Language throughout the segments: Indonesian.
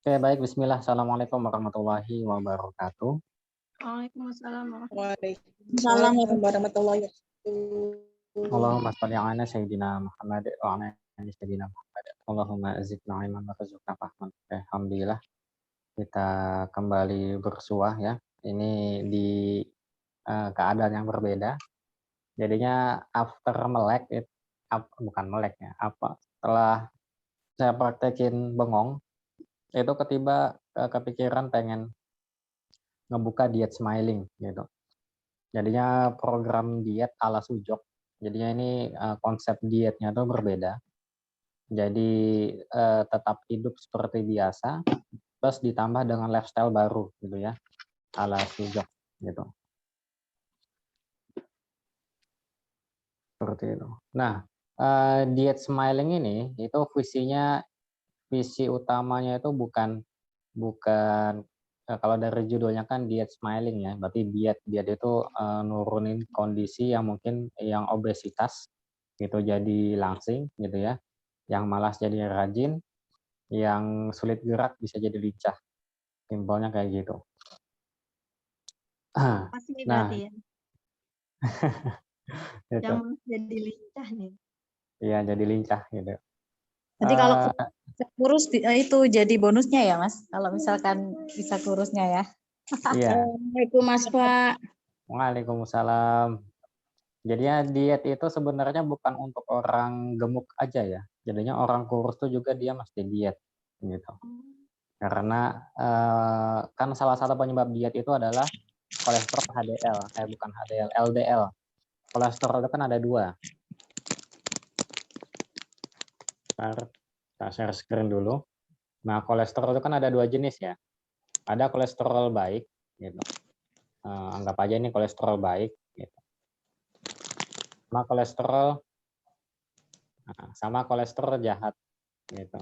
Oke, baik. Bismillah. Assalamualaikum warahmatullahi wabarakatuh. Waalaikumsalam Salam warahmatullahi warahmatullahi wabarakatuh. Allahumma sholli ala sayyidina Muhammad wa ala ali sayyidina Muhammad. Allahumma zidna ilman warzuqna fahman. Oke, alhamdulillah kita kembali bersuah ya. Ini di keadaan yang berbeda. Jadinya after melek bukan melek ya. Setelah saya praktekin bengong, itu kepikiran pengen ngebuka diet smiling gitu. Jadinya program diet ala Sujok. Jadinya ini konsep dietnya tuh berbeda. Jadi tetap hidup seperti biasa, plus ditambah dengan lifestyle baru gitu ya, ala Sujok gitu. Seperti itu. Nah, diet smiling ini itu visi utamanya itu bukan kalau dari judulnya kan diet smiling ya, berarti diet itu nurunin kondisi yang mungkin yang obesitas gitu jadi langsing gitu ya, yang malas jadi rajin, yang sulit gerak bisa jadi lincah, simpelnya kayak gitu. Pasti Nah, berarti ya. itu Yang jadi lincah nih. iya jadi lincah gitu. Nanti kalau kurus itu jadi bonusnya ya Mas, kalau misalkan bisa kurusnya ya. Iya. Assalamualaikum Mas Pak. Waalaikumsalam. Jadinya diet itu sebenarnya bukan untuk orang gemuk aja ya. Jadinya orang kurus tuh juga dia mesti diet gitu. Karena kan salah satu penyebab diet itu adalah kolesterol HDL, bukan HDL, LDL. Kolesterol itu kan ada dua. Kita share screen dulu. Nah, kolesterol itu kan ada dua jenis ya. Ada kolesterol baik, gitu. Anggap aja ini kolesterol baik, gitu. Sama kolesterol jahat, gitu.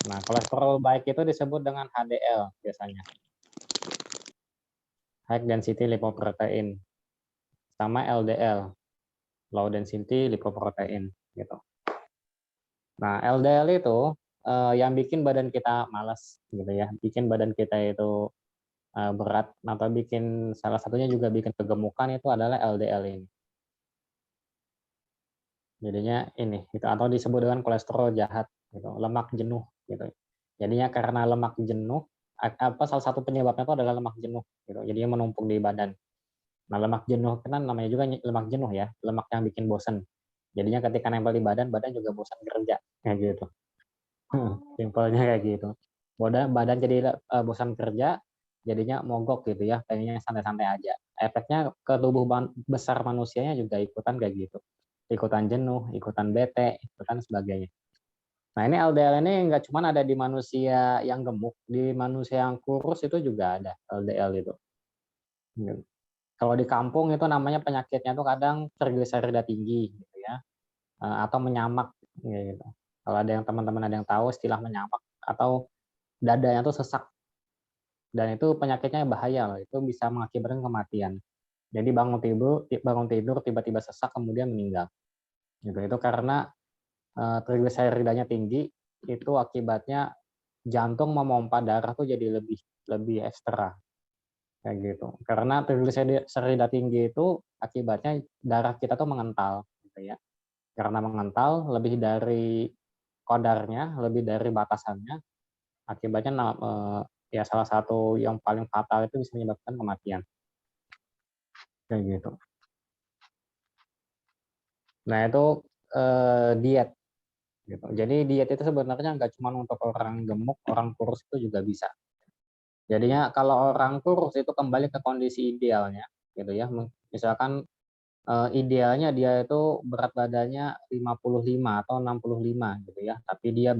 Nah, kolesterol baik itu disebut dengan HDL biasanya. High density lipoprotein. Sama LDL, low density lipoprotein, gitu. Nah, LDL itu yang bikin badan kita malas, gitu ya. Bikin badan kita itu berat, atau salah satunya juga bikin kegemukan itu adalah LDL ini. Jadinya ini, gitu, atau disebut dengan kolesterol jahat, gitu, lemak jenuh, gitu. Jadinya karena lemak jenuh, salah satu penyebabnya itu adalah lemak jenuh, gitu. Jadinya menumpuk di badan. Nah, lemak jenuh kan namanya juga lemak jenuh ya, lemak yang bikin bosan. Jadinya ketika nempel di badan juga bosan kerja, kayak gitu. Simpelnya kayak gitu. Badan jadi bosan kerja, jadinya mogok gitu ya, pengennya santai-santai aja. Efeknya ke tubuh besar manusianya juga ikutan kayak gitu. Ikutan jenuh, ikutan bete, ikutan sebagainya. Nah, ini LDL ini nggak cuma ada di manusia yang gemuk, di manusia yang kurus itu juga ada LDL itu. Gitu. Kalau di kampung itu namanya penyakitnya tuh kadang trigliserida tinggi gitu ya, atau menyamak gitu. Kalau ada yang teman-teman ada yang tahu istilah menyamak, atau dadanya tuh sesak, dan itu penyakitnya bahaya loh, itu bisa mengakibatkan kematian. Jadi bangun tidur tiba-tiba sesak kemudian meninggal. Gitu. Itu karena trigliseridanya tinggi, itu akibatnya jantung memompa darah tuh jadi lebih lebih ekstra kayak gitu. Karena trigliserida tinggi itu akibatnya darah kita tuh mengental gitu ya. Karena mengental lebih dari kodarnya, lebih dari batasannya, akibatnya ya salah satu yang paling fatal itu bisa menyebabkan kematian. Kayak gitu. Nah, itu diet gitu. Jadi diet itu sebenarnya nggak cuma untuk orang gemuk, orang kurus itu juga bisa. Jadinya kalau orang kurus itu kembali ke kondisi idealnya gitu ya. Misalkan idealnya dia itu berat badannya 55 atau 65 gitu ya. Tapi dia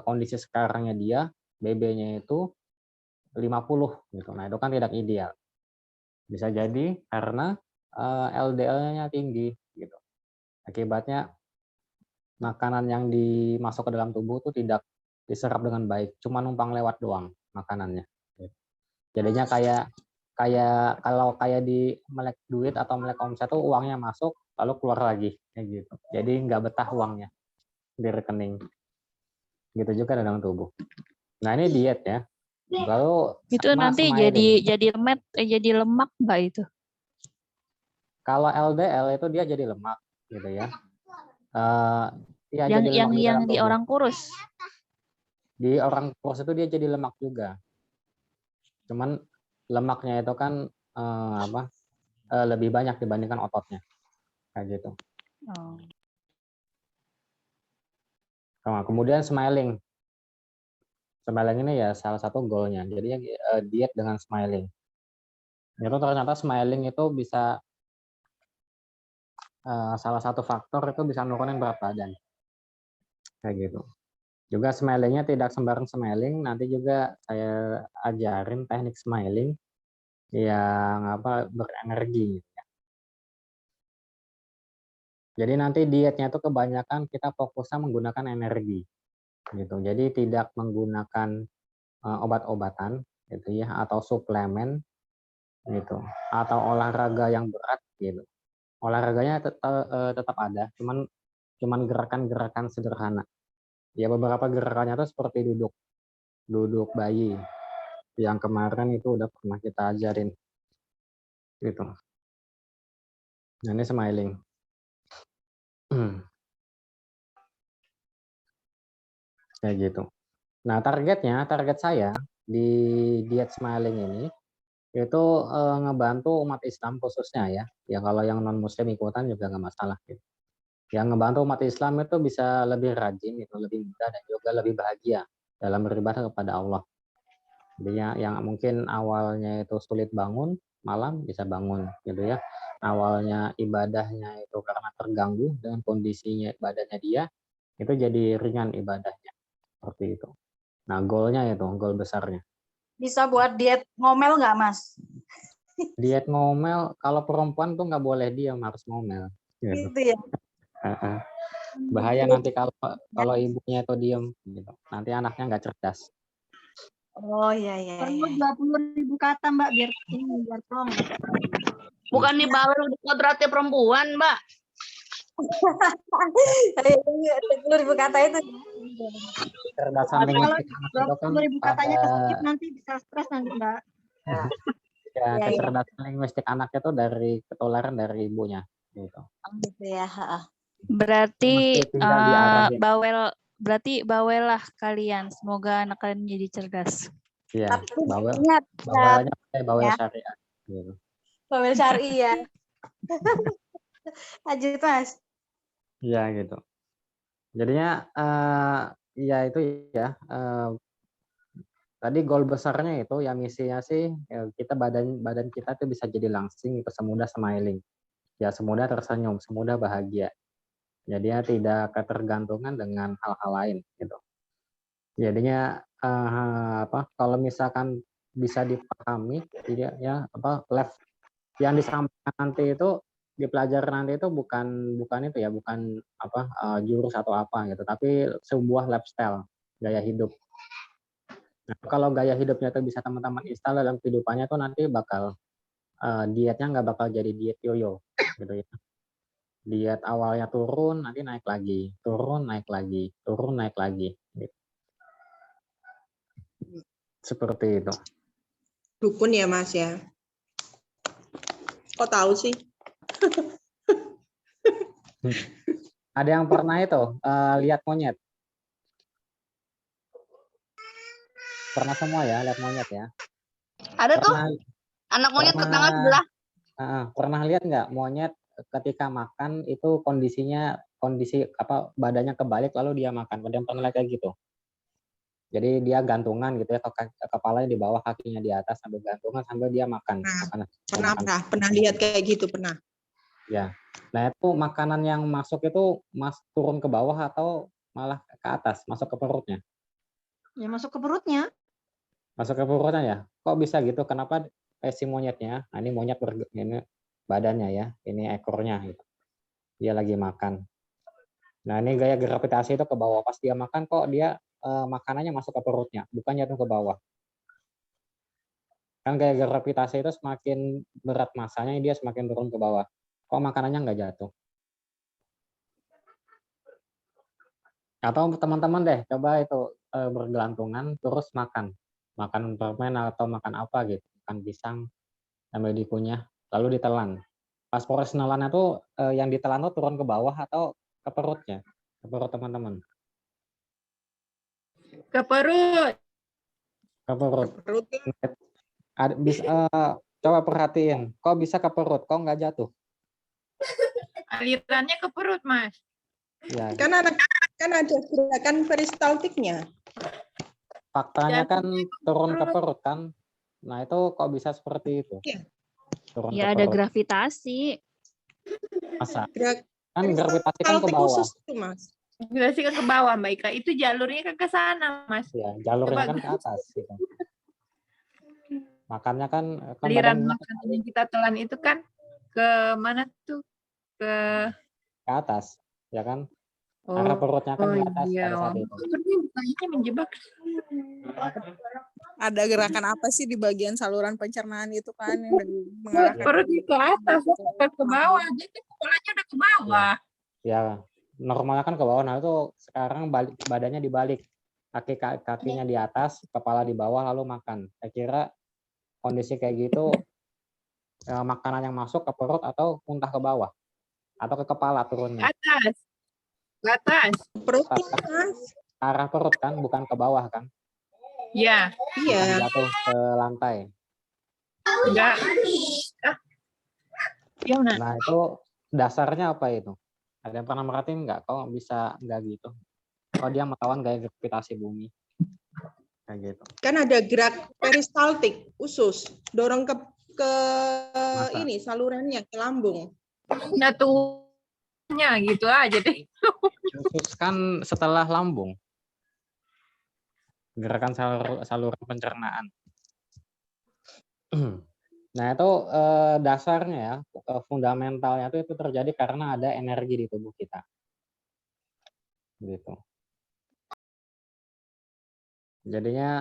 kondisi sekarangnya dia BB-nya itu 50 gitu. Nah, itu kan tidak ideal. Bisa jadi karena LDL-nya tinggi gitu. Akibatnya makanan yang dimasuk ke dalam tubuh itu tidak diserap dengan baik, cuma numpang lewat doang makanannya. Jadinya kayak di melek duit atau melek omset tuh uangnya masuk lalu keluar lagi kayak gitu. Jadi nggak betah uangnya. di rekening. Gitu juga dalam tubuh. Nah, ini diet ya. Lalu Itu sama nanti smiling. jadi lemak nggak itu? Kalau LDL itu dia jadi lemak gitu ya. Ya Yang jadi lemak di dalam di tubuh. orang kurus. Di orang kurus itu dia jadi lemak juga. Cuman lemaknya itu kan lebih banyak dibandingkan ototnya. Kayak gitu. Oh. Nah, kemudian smiling. Smiling ini ya salah satu goalnya. Jadi diet dengan smiling. Itu ternyata smiling itu bisa salah satu faktor itu bisa nurunin berat badan. Kayak gitu. Juga smilingnya tidak sembarang smiling. Nanti juga saya ajarin teknik smiling yang berenergi. Jadi nanti dietnya itu kebanyakan kita fokusnya menggunakan energi, gitu. Jadi tidak menggunakan obat-obatan, gitu ya, atau suplemen, gitu, atau olahraga yang berat, gitu. Olahraganya tetap ada, cuman gerakan-gerakan sederhana. Ya beberapa gerakannya itu seperti duduk bayi, yang kemarin itu udah pernah kita ajarin, gitu. Nah, ini smiling. Kayak gitu. Nah, target saya di diet smiling ini itu ngebantu umat Islam khususnya ya. Ya kalau yang non Muslim ikutan juga nggak masalah. Gitu. Yang ngebantu umat Islam itu bisa lebih rajin, itu lebih mudah dan juga lebih bahagia dalam beribadah kepada Allah. Jadi yang mungkin awalnya itu sulit bangun malam bisa bangun, gitu ya. Awalnya ibadahnya itu karena terganggu dengan kondisinya ibadahnya dia, itu jadi ringan ibadahnya seperti itu. Nah, goalnya itu, goal besarnya. Bisa buat diet ngomel nggak, Mas? Diet ngomel, kalau perempuan tuh nggak boleh diam, harus ngomel. Gitu. Gitu ya. Bahaya nanti kalau ibunya itu diem, gitu. Nanti anaknya nggak cerdas. Oh iya iya. Perlu 20.000 kata Mbak biar plong. Bukan di bawah kodratnya perempuan, Mbak. 10.000 kata itu. Kecerdasan Kalau linguistik anak itu kan 20.000 katanya pada keskip nanti bisa stres nanti Mbak. ya, Iya, kecerdasan linguistik anak itu dari ketularan dari ibunya, gitu. Gitu ya. Berarti Mesti tinggal diarahin. bawel lah kalian. Semoga anak kalian jadi cerdas. Iya, Tapi bawel. ingat, Bawelnya bawel ya. syariat. Gitu. bawel syar'i ya. Lanjut, Mas. Iya gitu. Jadinya ya itu ya. Tadi goal besarnya itu ya misinya sih ya, kita badan kita tuh bisa jadi langsing, itu semudah smiling. Ya semudah tersenyum, semudah bahagia. Jadi ya tidak ketergantungan dengan hal-hal lain gitu. Jadinya kalau misalkan bisa dipahami tidak ya left yang disampaikan nanti itu di pelajaran nanti itu bukan itu ya, bukan jurus atau apa gitu, tapi sebuah lifestyle, gaya hidup. Nah, kalau gaya hidupnya itu bisa teman-teman install dalam kehidupannya tuh nanti bakal dietnya nggak bakal jadi diet yoyo gitu ya. Diet awalnya turun, nanti naik lagi, turun naik lagi, turun naik lagi. Gitu. Seperti itu. Dukun ya Mas ya. Kok tahu sih? Ada yang pernah itu lihat monyet? Pernah semua ya lihat monyet ya? Ada tuh Pernah, anak monyet pernah- tetangga sebelah. pernah lihat nggak monyet ketika makan itu kondisi badannya kebalik lalu dia makan? Ada yang pernah lihat kayak gitu? Jadi dia gantungan gitu ya, kepalanya di bawah, kakinya di atas sambil gantungan sambil dia makan. Pernah lihat kayak gitu pernah. Ya. Nah, itu makanan yang masuk itu turun ke bawah atau malah ke atas, masuk ke perutnya? Ya masuk ke perutnya. Masuk ke perutnya ya. Kok bisa gitu? Kenapa si monyetnya? Nah, ini monyet ini badannya ya, ini ekornya gitu. Dia lagi makan. Nah, ini gaya gravitasi itu ke bawah. Pas dia makan kok dia makanannya masuk ke perutnya, bukan jatuh ke bawah. Kan gaya gravitasi itu semakin berat masanya dia semakin turun ke bawah. Kok makanannya nggak jatuh? Atau teman-teman deh coba itu bergelantungan terus makan permen atau makan apa gitu, makan pisang sambil dikunyah lalu ditelan. Pas proses nelannya tuh yang ditelan tuh turun ke bawah atau ke perutnya, ke perut teman-teman, Ke perut. ke perut. Perut Coba perhatiin, kok bisa ke perut, kok nggak jatuh? Alirannya ke perut, Mas. Ya, kan ada gerakan peristaltiknya. faktanya kan turun ke perut. perut kan. Nah itu kok bisa seperti itu? Iya. Turun ke Ya ada perut. gravitasi. Masa? Gerak Kan gravitasi kan ke peristaltik bawah. khusus itu, Mas. Gravitasi kan ke bawah, Mbak Ika. Itu jalurnya kan ke sana, Mas. Ya, jalurnya Coba kan ke atas gitu. Makannya kan aliran badannya makanan yang kita telan itu kan ke mana tuh? Ke ke atas, ya kan? Arah perutnya kan di atas pada saat itu. Sepertinya kayaknya menjebak. Ada gerakan apa sih di bagian saluran pencernaan itu kan yang mengarahkan Perutnya ke atas, bukan ke bawah. Jadi kepalanya udah ke bawah. Ya, normalnya kan ke bawah. Nah itu sekarang badannya dibalik, kakinya di atas, kepala di bawah lalu makan. Saya kira kondisi kayak gitu makanan yang masuk ke perut atau muntah ke bawah atau ke kepala Ke turunnya. atas. Ke atas. Perutnya, Mas. Arah perut kan, bukan ke bawah kan? Ya, Bukan Iya. jatuh ke lantai. enggak. Gimana? Nah itu dasarnya apa itu? Ada yang pernah merhatiin nggak? Kok bisa nggak gitu? Kok dia melawan gaya gravitasi bumi? Kayak gitu. Kan ada gerak peristaltik khusus, dorong ke Masa? ini salurannya ke lambung. Nyatunya gitu aja deh. Khusus kan setelah lambung. Gerakan saluran pencernaan. Nah itu dasarnya ya, fundamentalnya itu terjadi karena ada energi di tubuh kita. Gitu. Jadinya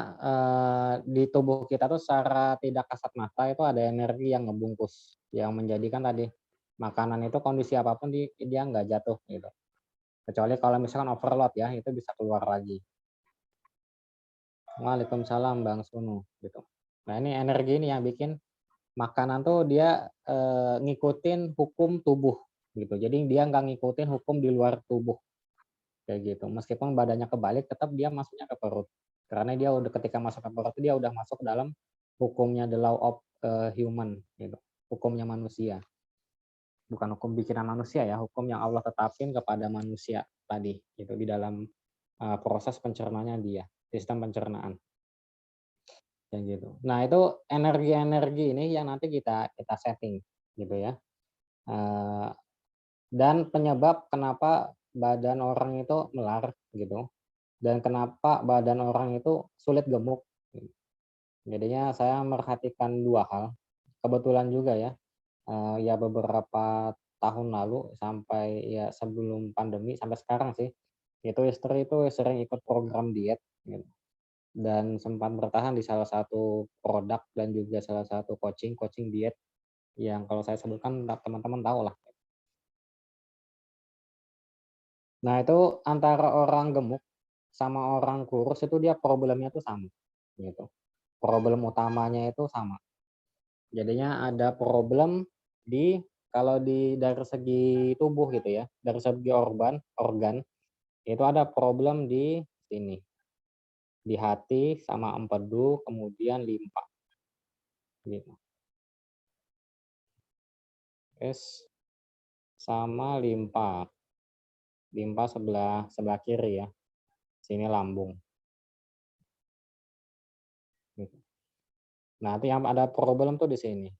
di tubuh kita tuh secara tidak kasat mata itu ada energi yang ngebungkus, yang menjadikan tadi makanan itu kondisi apapun dia nggak jatuh gitu. Kecuali kalau misalkan overload ya, itu bisa keluar lagi. Waalaikumsalam Bang Sunu gitu. Nah ini energi ini yang bikin makanan tuh dia ngikutin hukum tubuh gitu. Jadi dia nggak ngikutin hukum di luar tubuh kayak gitu. Meskipun badannya kebalik, tetap dia masuknya ke perut. Karena dia udah ketika masuk ke perut dia udah masuk dalam hukumnya the law of human gitu. Hukumnya manusia. Bukan hukum bikinan manusia ya, hukum yang Allah tetapin kepada manusia tadi gitu di dalam proses pencernaannya dia, sistem pencernaan. Kayak gitu. Nah, itu energi-energi ini yang nanti kita setting gitu ya. Dan penyebab kenapa badan orang itu melar gitu. Dan kenapa badan orang itu sulit gemuk. Jadinya saya merhatikan dua hal. Kebetulan juga ya, ya beberapa tahun lalu sampai ya sebelum pandemi sampai sekarang sih, itu istri itu sering ikut program diet gitu. Dan sempat bertahan di salah satu produk dan juga salah satu coaching diet yang kalau saya sebutkan teman-teman tahu lah. Nah itu antara orang gemuk sama orang kurus itu dia problemnya tuh sama gitu. Problem utamanya itu sama. Jadinya ada problem kalau dari segi tubuh gitu ya, dari segi organ itu ada problem di sini. Di hati sama empedu, kemudian limpa. Gitu. Sama limpa. Limpa sebelah kiri ya. Sini lambung. Gitu. Nah, itu yang ada problem tuh di sini.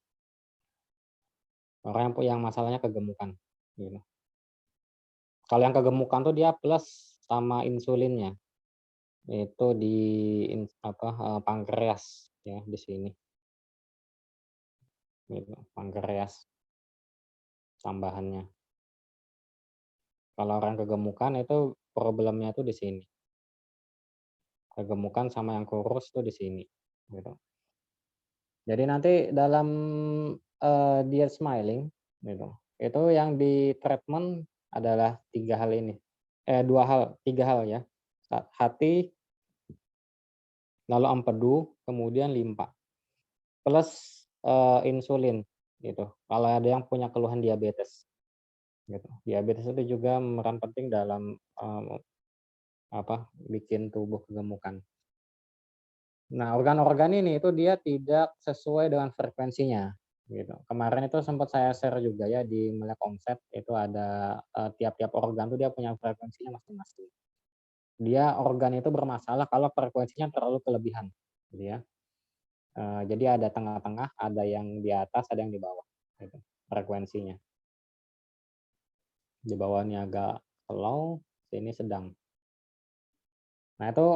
Orang yang masalahnya kegemukan. Gitu. Kalau yang kegemukan tuh dia plus sama insulinnya. Itu di pankreas ya di sini. Gitu, pankreas tambahannya. Kalau orang kegemukan itu problemnya tuh di sini. Kegemukan sama yang kurus tuh di sini gitu. Jadi nanti dalam diet smiling gitu. Itu yang di treatment adalah 3 hal ini. tiga hal ya. Hati, lalu empedu, kemudian limpa. Plus insulin gitu. Kalau ada yang punya keluhan diabetes. Gitu. Diabetes itu juga memeran penting dalam bikin tubuh kegemukan. Nah, organ-organ ini itu dia tidak sesuai dengan frekuensinya gitu. Kemarin itu sempat saya share juga ya di Melek Omset itu ada tiap-tiap organ tuh dia punya frekuensinya masing-masing. Dia organ itu bermasalah kalau frekuensinya terlalu kelebihan gitu ya. Jadi ada tengah-tengah, ada yang di atas, ada yang di bawah gitu, frekuensinya. Di bawahnya agak slow, sini sedang. Nah, itu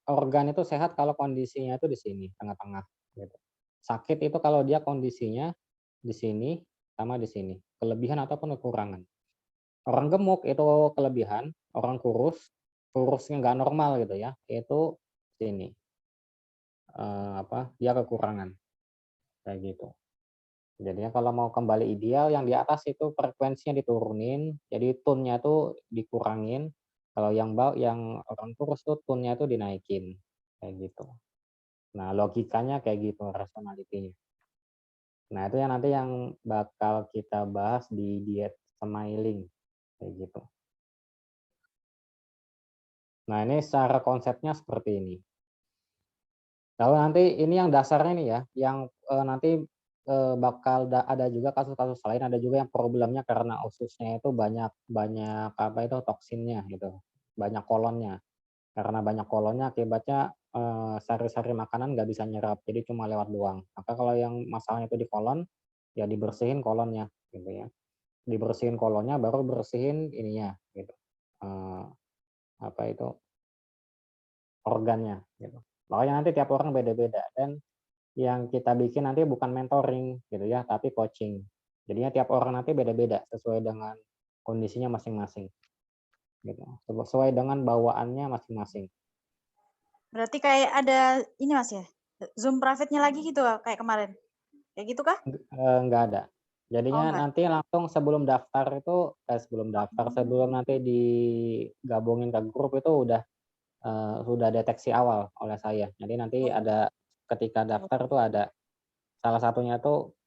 organ itu sehat kalau kondisinya itu di sini, tengah-tengah gitu. Sakit itu kalau dia kondisinya di sini sama di sini, kelebihan ataupun kekurangan. Orang gemuk itu kelebihan, orang kurusnya nggak normal gitu ya, itu sini. Dia kekurangan. Kayak gitu. Jadinya kalau mau kembali ideal yang di atas itu frekuensinya diturunin, jadi tone-nya tuh dikurangin. Kalau yang orang kurus tuh tone-nya tuh dinaikin. Kayak gitu. Nah, logikanya kayak gitu, rationality-nya. Nah, itu yang nanti yang bakal kita bahas di diet smiling. Kayak gitu. Nah, ini secara konsepnya seperti ini. Lalu nanti ini yang dasarnya nih ya, yang nanti bakal ada juga kasus-kasus lain, ada juga yang problemnya karena ususnya itu banyak toksinnya gitu, banyak kolonnya. Karena banyak kolonnya akibatnya sari-sari makanan nggak bisa nyerap, jadi cuma lewat doang. Maka kalau yang masalahnya itu di kolon, ya dibersihin kolonnya gitu ya. Dibersihin kolonnya baru bersihin ininya gitu. Organnya gitu. Makanya nanti tiap orang beda-beda dan yang kita bikin nanti bukan mentoring gitu ya, tapi coaching. Jadinya tiap orang nanti beda-beda sesuai dengan kondisinya masing-masing. Gitu. Sesuai dengan bawaannya masing-masing. Berarti kayak ada ini Mas ya, Zoom private-nya lagi gitu kayak kemarin. Kayak gitu kah? Nggak ada. Jadinya enggak. nanti langsung sebelum nanti digabungin ke grup itu sudah deteksi awal oleh saya. Jadi nanti ada ketika daftar tuh ada salah satunya tuh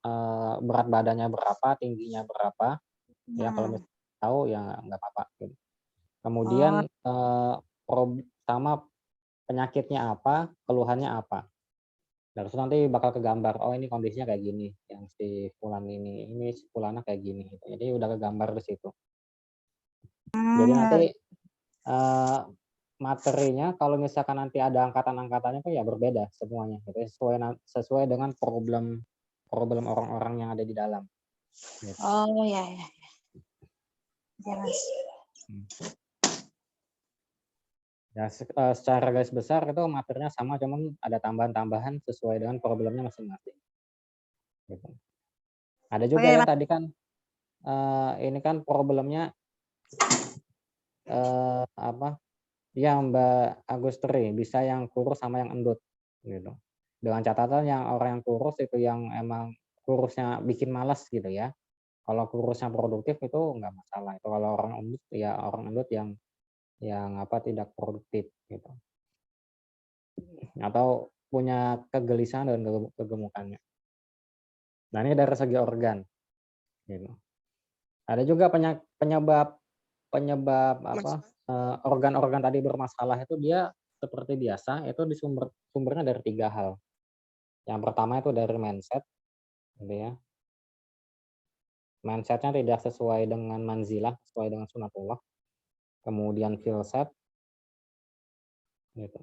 berat badannya berapa, tingginya berapa. Ya kalau misalnya tahu ya nggak apa-apa. Gitu. Kemudian sama penyakitnya apa, keluhannya apa. Nah, terus nanti bakal kegambar, oh ini kondisinya kayak gini, yang si fulan ini si fulana kayak gini. Gitu. Jadi udah kegambar di situ. Jadi nanti materinya kalau misalkan nanti ada angkatan-angkatannya tuh ya berbeda semuanya. Gitu. Sesuai dengan problem orang-orang yang ada di dalam. Gitu. Oh ya. Ya Mas. Ya, secara garis besar itu materinya sama, cuman ada tambahan-tambahan sesuai dengan problemnya masing-masing. Gitu. Ada juga ya tadi kan ini kan problemnya ya Mbak Agustri bisa yang kurus sama yang endut gitu. Dengan catatan yang orang yang kurus itu yang emang kurusnya bikin malas gitu ya. Kalau kurusnya produktif itu nggak masalah. Itu kalau orang endut ya orang endut yang tidak produktif gitu. Atau punya kegelisahan dan kegemukannya. Nah, ini dari segi organ. Gitu. Ada juga penyebab organ-organ tadi bermasalah itu dia seperti biasa itu sumbernya dari 3 hal. Yang pertama itu dari mindset, gitu ya. Mindsetnya tidak sesuai dengan manzilah, sesuai dengan sunatullah. Kemudian filsafat, gitu.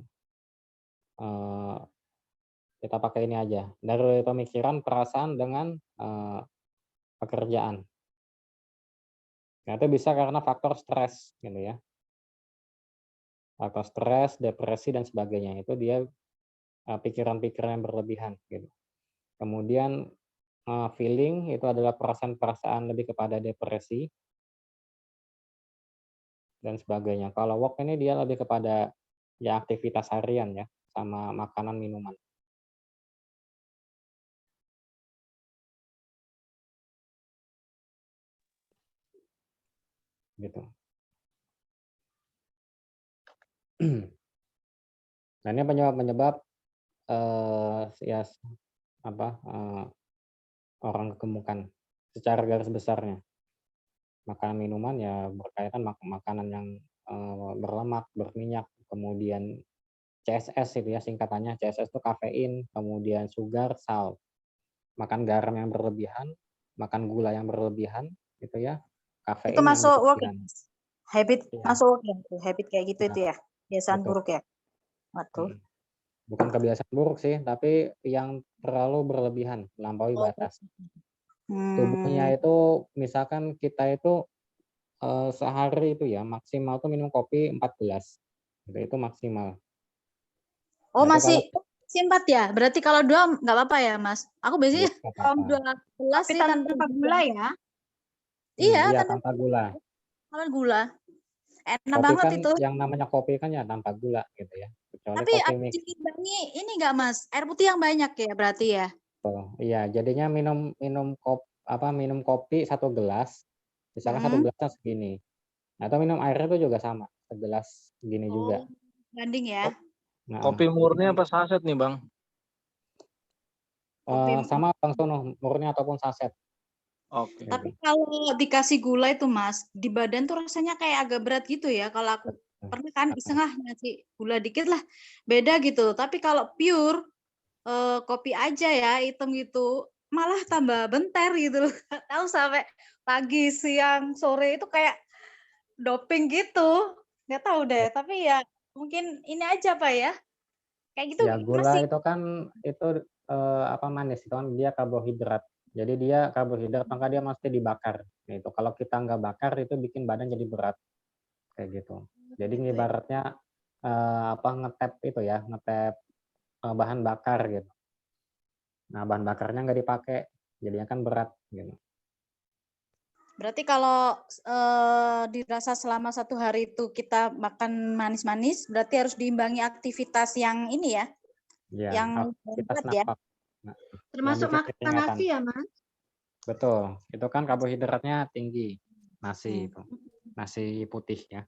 Kita pakai ini aja dari pemikiran, perasaan dengan pekerjaan. Nah, itu bisa karena faktor stres gitu ya. Faktor stres, depresi dan sebagainya itu dia pikiran-pikiran yang berlebihan gitu. Kemudian feeling itu adalah perasaan-perasaan lebih kepada depresi dan sebagainya. Kalau work ini dia lebih kepada ya aktivitas harian ya sama makanan minuman. Gitu. Nah, ini penyebab-penyebab ya orang kegemukan secara garis besarnya. Makanan minuman ya berkaitan makanan yang berlemak, berminyak, kemudian CSS itu ya singkatannya. CSS itu kafein, kemudian sugar, salt. Makan garam yang berlebihan, makan gula yang berlebihan gitu ya. Kafein Itu yang masuk work berlebihan. habit, Iya. masuk work ya, tuh, habit kayak gitu Iya. itu ya. Kebiasaan Betul. buruk ya. Waduh. Bukan kebiasaan buruk sih, tapi yang terlalu berlebihan, melampaui batas. Tubuhnya itu misalkan kita itu sehari itu ya maksimal tuh minum kopi 4 gelas. Itu maksimal. Oh, Nah, itu masih kalau simpat ya? Berarti kalau 2 nggak apa-apa ya, Mas? Aku biasanya nggak kalau apa-apa. 2 gelas Tapi sih tanpa gula ya. Iya, Iya, tanpa tanpa gula. gula. Enak Kopi banget kan itu. yang namanya kopi kan ya tanpa gula gitu ya. Kecuali Tapi kopi harus mix. diimbangi ini nggak, Mas? Air putih yang banyak ya berarti ya? Iya, jadinya minum kopi 1 gelas, misalkan 1 gelasnya segini. Atau minum airnya itu juga sama, segelas gini juga. Banding ya. Nah, Kopi murni apa saset nih, Bang? sama Bang Sono, murni ataupun saset. Oke. Tapi kalau dikasih gula itu, Mas, di badan tuh rasanya kayak agak berat gitu ya. Kalau aku pernah kan iseng ngasih gula dikit lah, beda gitu. Tapi kalau pure kopi aja ya, hitam gitu, malah tambah bentar gitu loh. Nggak tahu sampai pagi, siang, sore itu kayak doping gitu. Nggak tahu deh, tapi ya mungkin ini aja Pak ya. Kayak gitu Ya, gula masih itu kan manis, itu kan dia karbohidrat. Jadi dia karbohidrat, maka dia mesti dibakar. Itu kalau kita nggak bakar itu bikin badan jadi berat. Kayak gitu. Jadi ibaratnya ngetep itu ya, ngetep bahan bakar gitu. Nah, bahan bakarnya nggak dipakai, jadinya kan berat gitu. berarti kalau dirasa selama 1 hari itu kita makan manis-manis, berarti harus diimbangi aktivitas yang ini ya, Ya, yang aktivitas berat ya. nafas. Nah, Termasuk bikin makan keringatan. nasi ya, Mas? Betul, itu kan karbohidratnya tinggi, nasi itu, Hmm. nasi putih ya.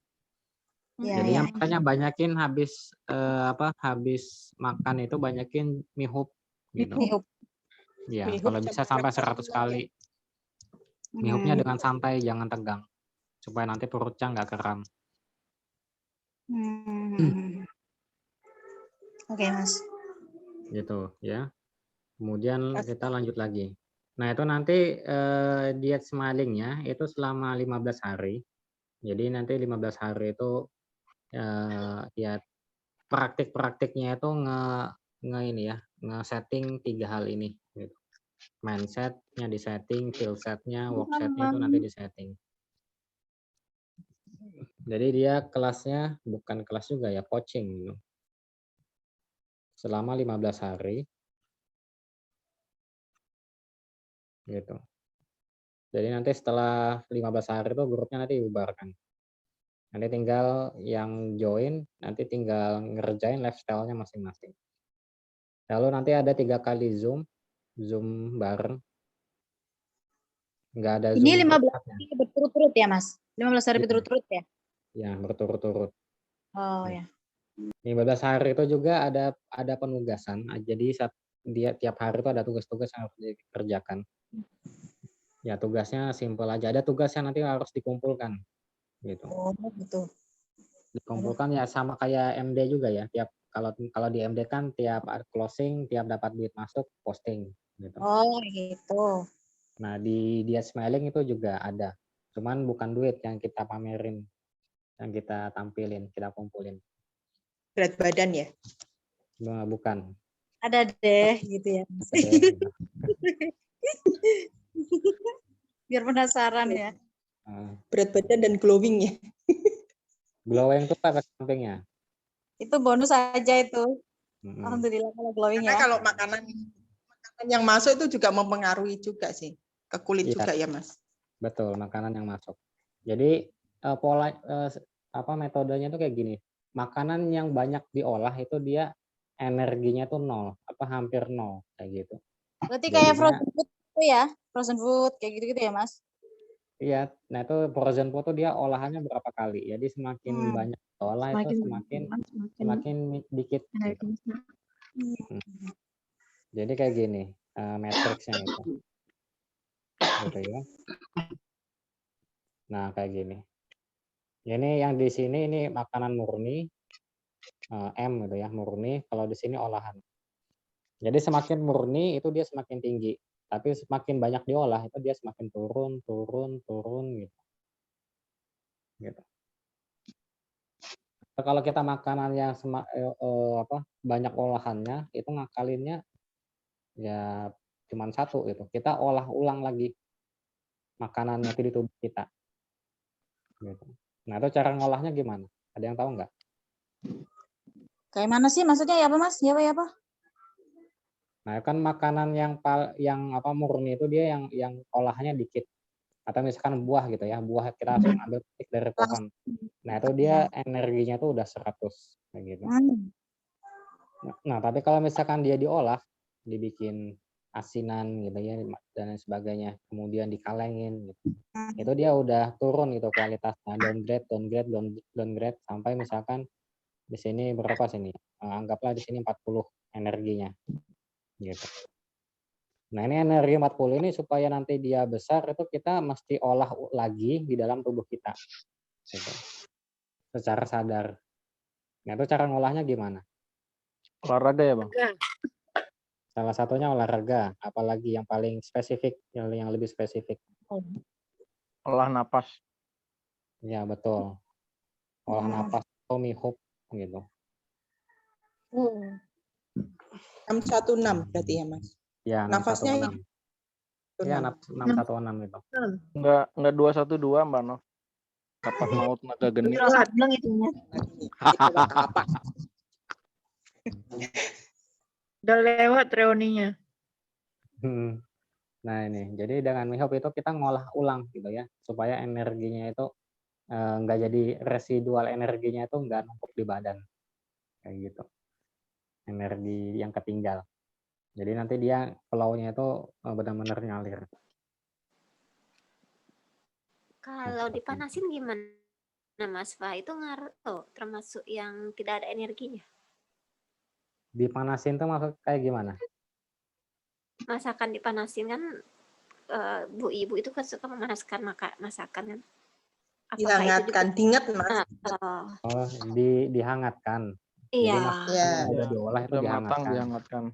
Ya, Jadinya ya. makanya banyakin habis makan itu banyakin mihub gitu. Mihub. Ya, Mihub kalau bisa sampai 100 kali. Mihubnya dengan santai, jangan tegang, supaya nanti perutnya nggak kram. Oke, Mas. Gitu ya. Kemudian kita lanjut lagi. Nah, itu nanti diet smilingnya itu selama 15 hari. Jadi nanti 15 hari itu ya praktik-praktiknya itu nge-setting 3 hal ini gitu. Mindset-nya disetting, skill set-nya, work set-nya itu nanti disetting. Jadi dia kelasnya bukan kelas juga ya, coaching gitu. Selama 15 hari. Gitu. Jadi nanti setelah 15 hari itu grupnya nanti dibubarkan. Nanti tinggal yang join, nanti tinggal ngerjain lifestyle-nya masing-masing. Lalu nanti ada 3 kali Zoom bareng. Nggak ada Zoom. Ini 15 hari berturut-turut ya, Mas? 15 hari Iya. berturut-turut ya? Ya, berturut-turut. Oh ya. 15 hari itu juga ada penugasan. Jadi dia tiap hari itu ada tugas-tugas yang harus dikerjakan. Ya, tugasnya simpel aja. Ada tugas yang nanti harus dikumpulkan. Gitu. Oh, gitu. Dikumpulkan ya sama kayak MD juga ya. Kalau di MD kan tiap closing, tiap dapat duit masuk, posting gitu. Oh, gitu. Nah, di Diet Smiling itu juga ada. Cuman bukan duit yang kita pamerin, yang kita tampilin, kita kumpulin. Berat badan ya? Bukan. Ada deh gitu ya. Biar penasaran ya. Berat badan dan glowing ya? Glowing itu efek sampingnya. Itu bonus aja itu. Mm-mm. Alhamdulillah kalau glowing Karena ya. kalau makanan yang masuk itu juga mempengaruhi juga sih. Ke kulit Iya. juga ya, Mas? Betul, makanan yang masuk. Jadi metodenya itu kayak gini. Makanan yang banyak diolah itu dia energinya tuh 0, hampir 0 kayak gitu. Berarti kayak Jadinya- frozen food itu ya? Frozen food kayak gitu-gitu ya, Mas? Iya, nah itu frozen food tuh dia olahannya berapa kali. Jadi semakin banyak diolah itu Semakin semakin semakin dikit gitu. energinya. Jadi kayak gini, matriksnya itu. Gitu ya. Nah, kayak gini. Ini yang di sini ini makanan murni, M gitu ya, murni, kalau di sini olahan. Jadi semakin murni itu dia semakin tinggi, tapi semakin banyak diolah itu dia semakin turun gitu. Gitu. Kalau kita makanan yang banyak olahannya, itu ngakalinnya ya cuman satu gitu. Kita olah ulang lagi makanannya itu di tubuh kita. Gitu. Nah, itu cara ngolahnya gimana? Ada yang tahu nggak? Kayak mana sih maksudnya ya apa Mas? Ya apa? Nah, kan makanan yang murni itu dia yang olahannya dikit. Atau misalkan buah gitu ya, buah kita langsung ambil petik dari pohon. Nah, itu dia energinya tuh udah 100 kayak gitu. Nah, tapi kalau misalkan dia diolah, dibikin asinan gitu ya dan lain sebagainya, kemudian dikalengin gitu. Itu dia udah turun gitu kualitasnya, downgrade sampai misalkan di sini berapa sini? Anggaplah di sini 40 energinya. Gitu. Nah, ini energi 40 ini supaya nanti dia besar itu kita mesti olah lagi di dalam tubuh kita. Gitu. Secara sadar. Nah, itu cara ngolahnya gimana? Olahraga ya, Bang? Salah satunya olahraga, apalagi yang paling spesifik, yang lebih spesifik. Olah napas. Ya, betul. Olah napas, Tommy Hope gitu. 616 berarti ya, Mas. Ya, Nafasnya 616. Ya, 616 itu. Enggak 212, Mbak Nov. Dapat maut naga geni. Bilang itunya. apa? Udah lewat reuninya. Nah, ini. Jadi dengan Mihop itu kita ngolah ulang gitu ya, supaya energinya itu nggak jadi residual, energinya itu nggak numpuk di badan. Kayak gitu. Energi yang ketinggal. Jadi nanti dia flow-nya itu benar-benar ngalir. Kalau dipanasin gimana, Mas Fa? Itu ngaruh termasuk yang tidak ada energinya. Dipanasin tuh maksud kayak gimana? Masakan dipanasin kan, Bu Ibu itu kan suka memanaskan masakan kan. Dihangatkan, dinget Mas. Oh, dihangatkan. Iya. Jadi makanan udah diolah itu Udah matang dihangatkan.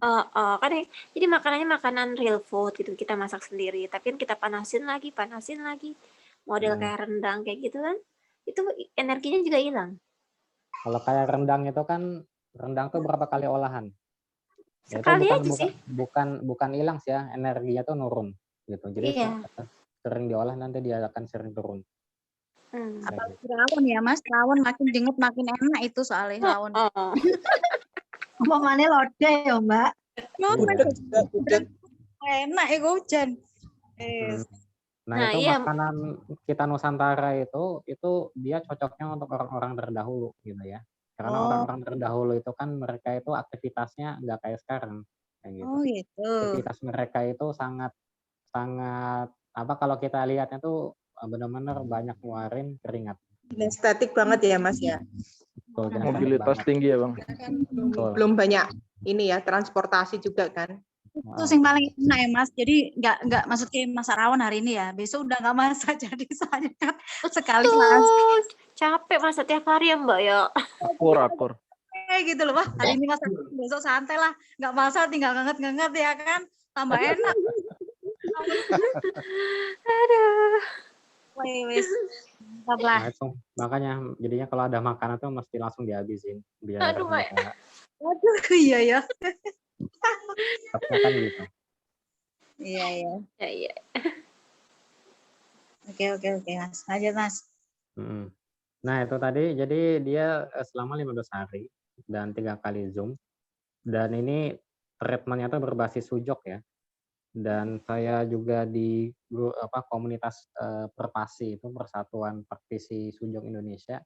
Kan jadi makanannya makanan real food gitu, kita masak sendiri, tapi kan kita panasin lagi, model kayak rendang kayak gitu kan, itu energinya juga hilang. Kalau kayak rendang itu kan, rendang tuh berapa kali olahan? Ya, Sekali itu aja sih. bukan hilang sih ya, energinya tuh nurun gitu. Jadi sering diolah nanti dia akan sering turun. Apalagi rawon ya Mas, rawon makin dinget makin enak itu soalnya rawon. Omongannya lode ya Mbak. Enak ya hujan. Nah, itu makanan kita Nusantara itu dia cocoknya untuk orang-orang terdahulu gitu ya. Karena orang-orang terdahulu itu kan mereka itu aktivitasnya nggak kayak sekarang kayak gitu. Gitu. Aktivitas mereka itu sangat kalau kita lihatnya tuh benar-benar banyak ngeluarin keringat. Estetik banget ya Mas ya. Betul, mobilitas tinggi ya Bang. Belum banyak ini ya, transportasi juga kan. Itu yang paling enak ya Mas. Jadi nggak maksudnya masak rawon hari ini ya. Besok udah nggak masak jadi soalnya kan sekali masak. Capek masak tiap hari ya Mbak ya. Akur. Gitu loh, wah hari ini masak, besok santai lah. Nggak masak tinggal nganget-nganget ya kan. Tambah enak. Aduh. Wes. Nah, itu makanya jadinya kalau ada makanan tuh mesti langsung dihabisin biar Aduh, iya ya. kan gitu. Iya. Oke, Mas. Lanjut, Mas. Nah, itu tadi jadi dia selama 15 hari dan 3 kali Zoom. Dan ini treatment-nya tuh berbasis sujok ya. Dan saya juga di komunitas Perpasi itu Persatuan Praktisi Sujok Indonesia,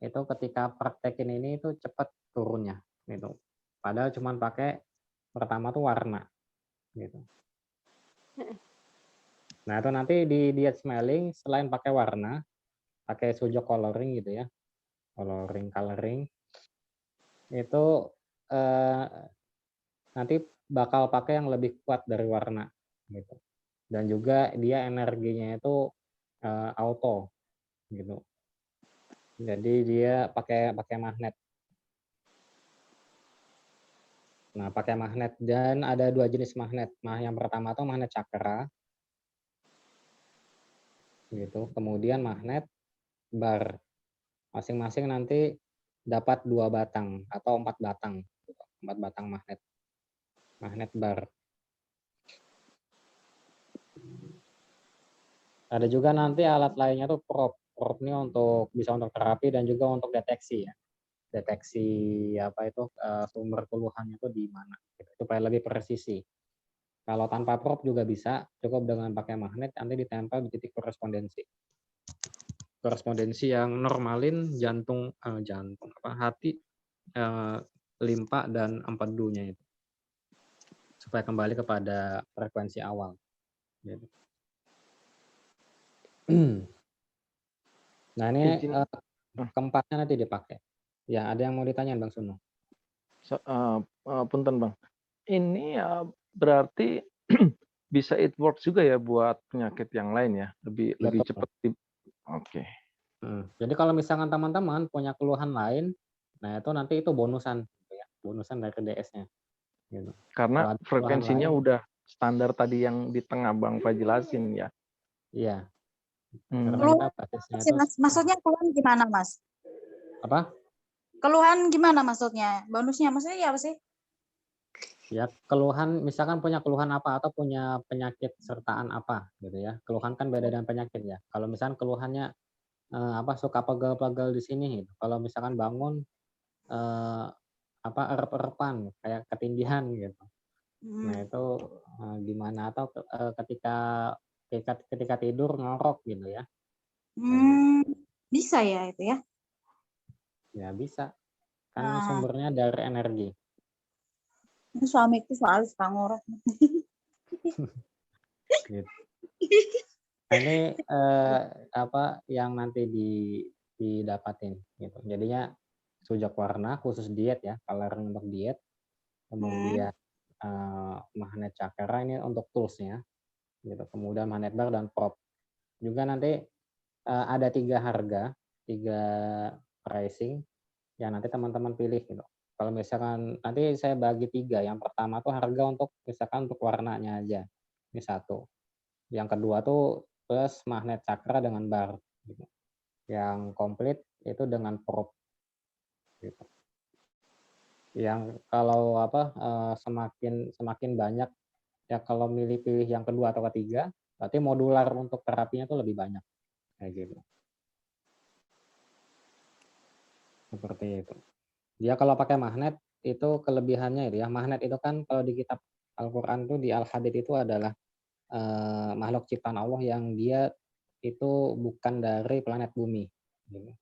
itu ketika praktekin ini itu cepat turunnya gitu. Padahal cuma pakai pertama tuh warna gitu. Nah, itu nanti di diet smelling selain pakai warna, pakai sujok coloring gitu ya, coloring, itu nanti bakal pakai yang lebih kuat dari warna gitu. Dan juga dia energinya itu auto gitu. Jadi dia pakai magnet. Nah, pakai magnet dan ada 2 jenis magnet. Nah, yang pertama tuh magnet cakra gitu. Kemudian magnet bar. Masing-masing nanti dapat 2 batang atau 4 batang gitu. 4 batang magnet. Magnet bar. Ada juga nanti alat lainnya tuh prop. Prop ini bisa untuk terapi dan juga untuk deteksi ya. Deteksi apa itu sumber keluhannya itu di mana gitu, supaya lebih presisi. Kalau tanpa prop juga bisa, cukup dengan pakai magnet nanti ditempel di titik korespondensi. Korespondensi yang normalin hati, limpa dan empedunya itu. Supaya kembali kepada frekuensi awal. Gitu. Nah, ini keempatnya nanti dipakai. Ya, ada yang mau ditanyain Bang Sunu? Punten Bang. Ini berarti bisa it works juga ya buat penyakit yang lain ya, lebih cepat. Oke. Jadi kalau misalkan teman-teman punya keluhan lain, nah itu nanti itu bonusan, gitu ya, bonusan dari DS-nya. Gitu. Karena frekuensinya lain, udah standar tadi yang di tengah Bang Pak jelasin ya. Iya. Maksudnya keluhan gimana, Mas? Apa? Keluhan gimana maksudnya? Bonusnya maksudnya ya apa sih? Ya, keluhan misalkan punya keluhan apa atau punya penyakit sertaan apa gitu ya. Keluhan kan beda dengan penyakit ya. Kalau misalkan keluhannya suka pegel-pegel di sini gitu. Kalau misalkan bangun erep-erepan kayak ketindihan gitu. Nah, itu gimana atau ketika tidur ngorok gitu ya. Bisa ya itu ya? Ya bisa. Kan sumbernya dari energi. Ini suamiku soal suka ngorok. Gitu. Ini yang nanti didapatin gitu. Jadinya sujok warna khusus diet ya, coloring untuk diet. Kemudian magnet cakra ini untuk toolsnya gitu. Kemudian magnet bar dan prop. Juga nanti ada 3 harga, 3 pricing yang nanti teman-teman pilih gitu. Kalau misalkan nanti saya bagi 3, yang pertama tuh harga untuk misalkan untuk warnanya aja, ini 1. Yang kedua tuh plus magnet cakra dengan bar, gitu. Yang komplit itu dengan prop, gitu. Yang kalau semakin banyak ya kalau pilih yang kedua atau ketiga, berarti modular untuk terapinya tuh lebih banyak, kayak gitu. Seperti itu. Dia kalau pakai magnet itu kelebihannya itu ya, magnet itu kan kalau di kitab Al-Qur'an tuh di Al-Hadid itu adalah makhluk ciptaan Allah yang dia itu bukan dari planet bumi, gitu.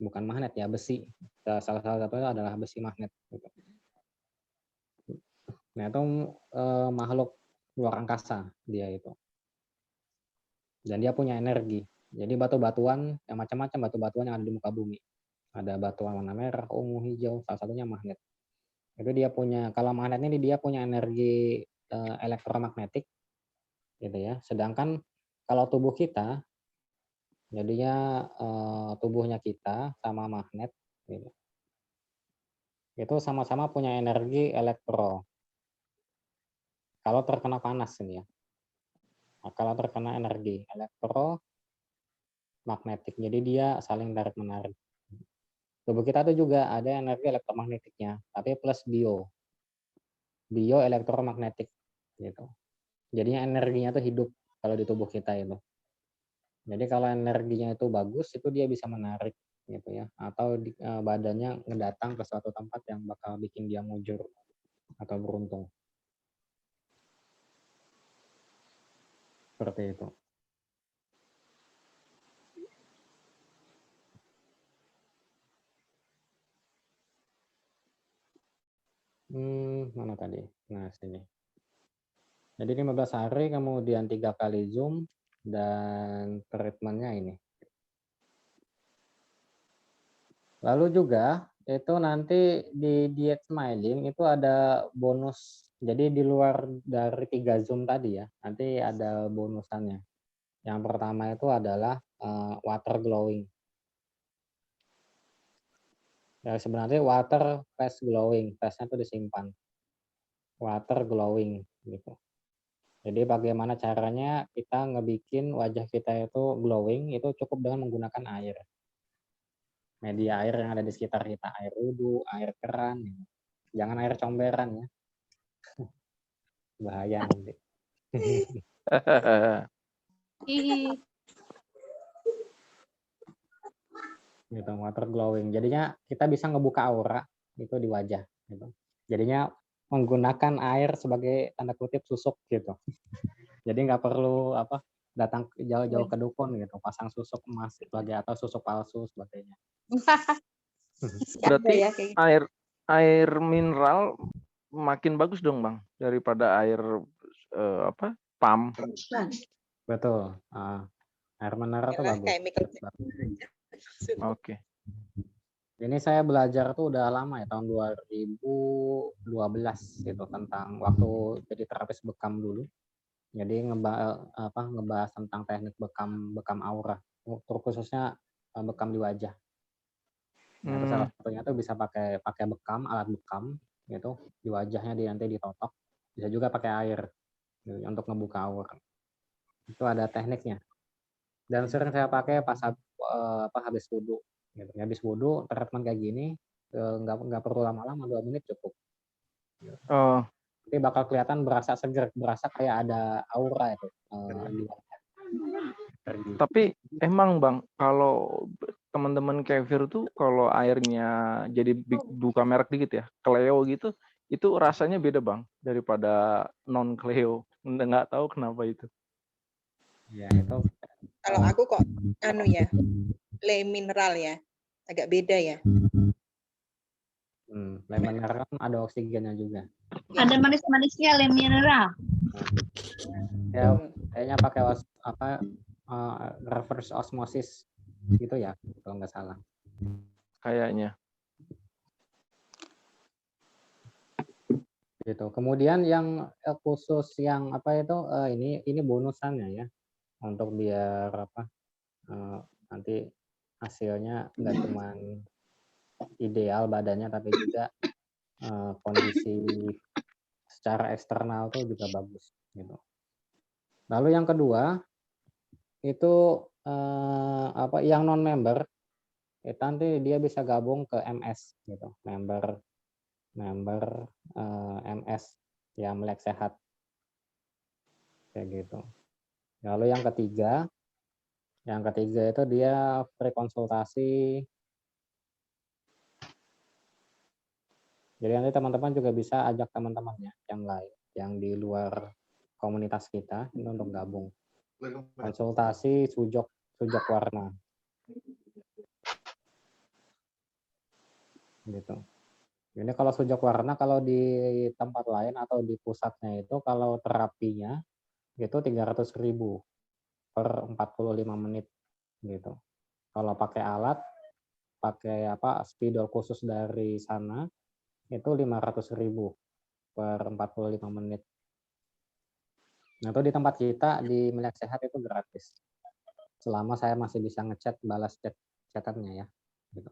Bukan magnet ya, besi. Salah satunya adalah besi magnet. Gitu. Nah itu makhluk luar angkasa dia itu. Dan dia punya energi. Jadi batu-batuan yang macam-macam batu-batuan yang ada di muka bumi. Ada batuan warna merah, ungu, hijau, salah satunya magnet. Itu dia punya, kalau magnet ini dia punya energi elektromagnetik gitu ya. Sedangkan kalau tubuh kita jadinya tubuhnya kita sama magnet gitu. Itu sama-sama punya energi elektro. Kalau terkena panas ini ya. Nah, kalau terkena energi elektromagnetik. Jadi dia saling tarik menarik. Tubuh kita tuh juga ada energi elektromagnetiknya, tapi plus bio elektromagnetik gitu. Jadinya energinya tuh hidup kalau di tubuh kita itu. Jadi kalau energinya itu bagus, itu dia bisa menarik gitu ya, atau badannya ngedatang ke suatu tempat yang bakal bikin dia mujur atau beruntung. Seperti itu. Mana tadi? Nah, sini. Jadi 15 hari, kemudian 3 kali Zoom, dan treatmentnya ini. Lalu juga itu nanti di diet smiling itu ada bonus. Jadi di luar dari 3 Zoom tadi ya, nanti ada bonusannya. Yang pertama itu adalah water glowing. Ya sebenarnya water face glowing, face-nya itu disimpan. Water glowing gitu. Jadi bagaimana caranya kita ngebikin wajah kita itu glowing itu cukup dengan menggunakan air. Media air yang ada di sekitar kita, air wudhu, air keran, gitu. Jangan air comberan ya. Bahaya nanti. Ih, Gitu, water glowing. Jadinya kita bisa ngebuka aura itu di wajah gitu. Jadinya menggunakan air sebagai tanda kutip susuk gitu. Jadi nggak perlu datang jauh-jauh ke dukun gitu, pasang susuk emas sebagai atau susuk palsu sebagainya. Berarti ya kayak gitu. air mineral makin bagus dong, Bang, daripada air pump. Betul. Air mineral tuh bagus. Chemical. Oke. Ini saya belajar tuh udah lama ya, tahun 2012 gitu, tentang waktu jadi terapis bekam dulu. Jadi ngebahas tentang teknik bekam aura, khususnya bekam di wajah. Nah, itu salah satunya tuh bisa pakai bekam, alat bekam gitu di wajahnya, nanti ditotok. Bisa juga pakai air gitu, untuk ngebuka aura. Itu ada tekniknya. Dan sering saya pakai pas habis wudhu. Gitu. Habis wudhu treatment kayak gini nggak perlu lama-lama, 2 menit cukup. Oh, Nanti bakal kelihatan berasa seger, berasa kayak ada aura itu di wajah. tapi emang Bang, kalau teman-teman Kefir tuh kalau airnya jadi buka merek dikit ya, Cleo gitu, itu rasanya beda Bang daripada non Cleo. Nggak tahu kenapa itu. Ya itu. Kalau aku kok le mineral ya, agak beda ya. Le mineral kan ada oksigennya juga. Ada manis-manisnya le mineral. Ya kayaknya pakai reverse osmosis gitu ya, kalau nggak salah. Kayaknya. Gitu. Kemudian yang khusus yang ini bonusannya ya, untuk biar nanti hasilnya nggak cuma ideal badannya, tapi juga kondisi secara eksternal tuh juga bagus gitu. Lalu yang kedua itu yang non member itu nanti dia bisa gabung ke MS gitu, member MS yang Melek Sehat kayak gitu. Lalu yang ketiga itu dia free konsultasi. Jadi nanti teman-teman juga bisa ajak teman-temannya yang lain yang di luar komunitas kita ini untuk gabung. Konsultasi sujok warna. Gitu. Ini kalau sujok warna, kalau di tempat lain atau di pusatnya itu kalau terapinya itu 300.000 per 45 menit gitu. Kalau pakai alat, pakai spidol khusus dari sana itu 500.000 per 45 menit. Nah, itu di tempat kita di Melek Sehat itu gratis. Selama saya masih bisa ngechat, balas chatannya ya. Gitu.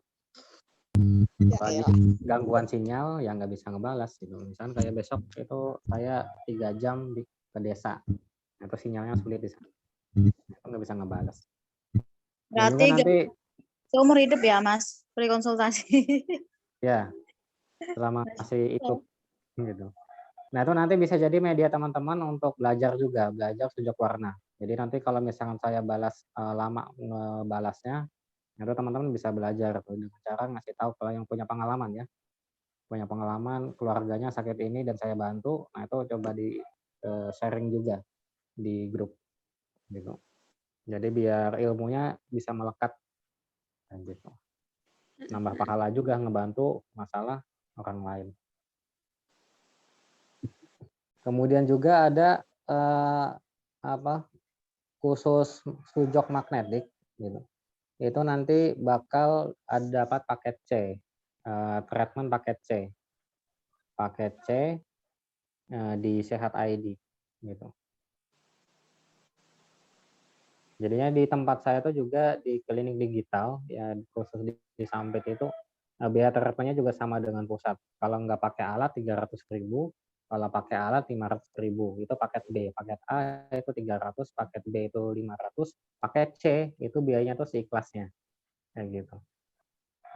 Lagi gangguan sinyal yang nggak bisa ngebalas gitu. Misalnya kayak besok itu saya 3 jam ke desa, itu sinyalnya sulit di sana, itu nggak bisa ngebalas. Berarti nanti seumur hidup ya Mas, free konsultasi. Ya, selama masih hidup gitu. Nah itu nanti bisa jadi media teman-teman untuk belajar juga, belajar sujok warna. Jadi nanti kalau misalkan saya balas lama ngebalasnya, itu teman-teman bisa belajar dengan cara ngasih tahu kalau yang punya pengalaman ya, punya pengalaman keluarganya sakit ini dan saya bantu. Nah itu coba di sharing juga di grup gitu. Jadi biar ilmunya bisa melekat dan gitu. Nambah pahala juga ngebantu masalah orang lain. Kemudian juga ada khusus sujok magnetik gitu. Itu nanti bakal dapat paket C, treatment paket C. Paket C di Sehat ID gitu. Jadinya di tempat saya tuh juga di klinik digital ya, khusus di Sampit itu biaya treatmentnya juga sama dengan pusat. Kalau nggak pakai alat 300.000, kalau pakai alat 500.000. Itu paket B. Paket A itu 300, paket B itu 500, paket C itu biayanya tuh seikhlasnya kayak gitu.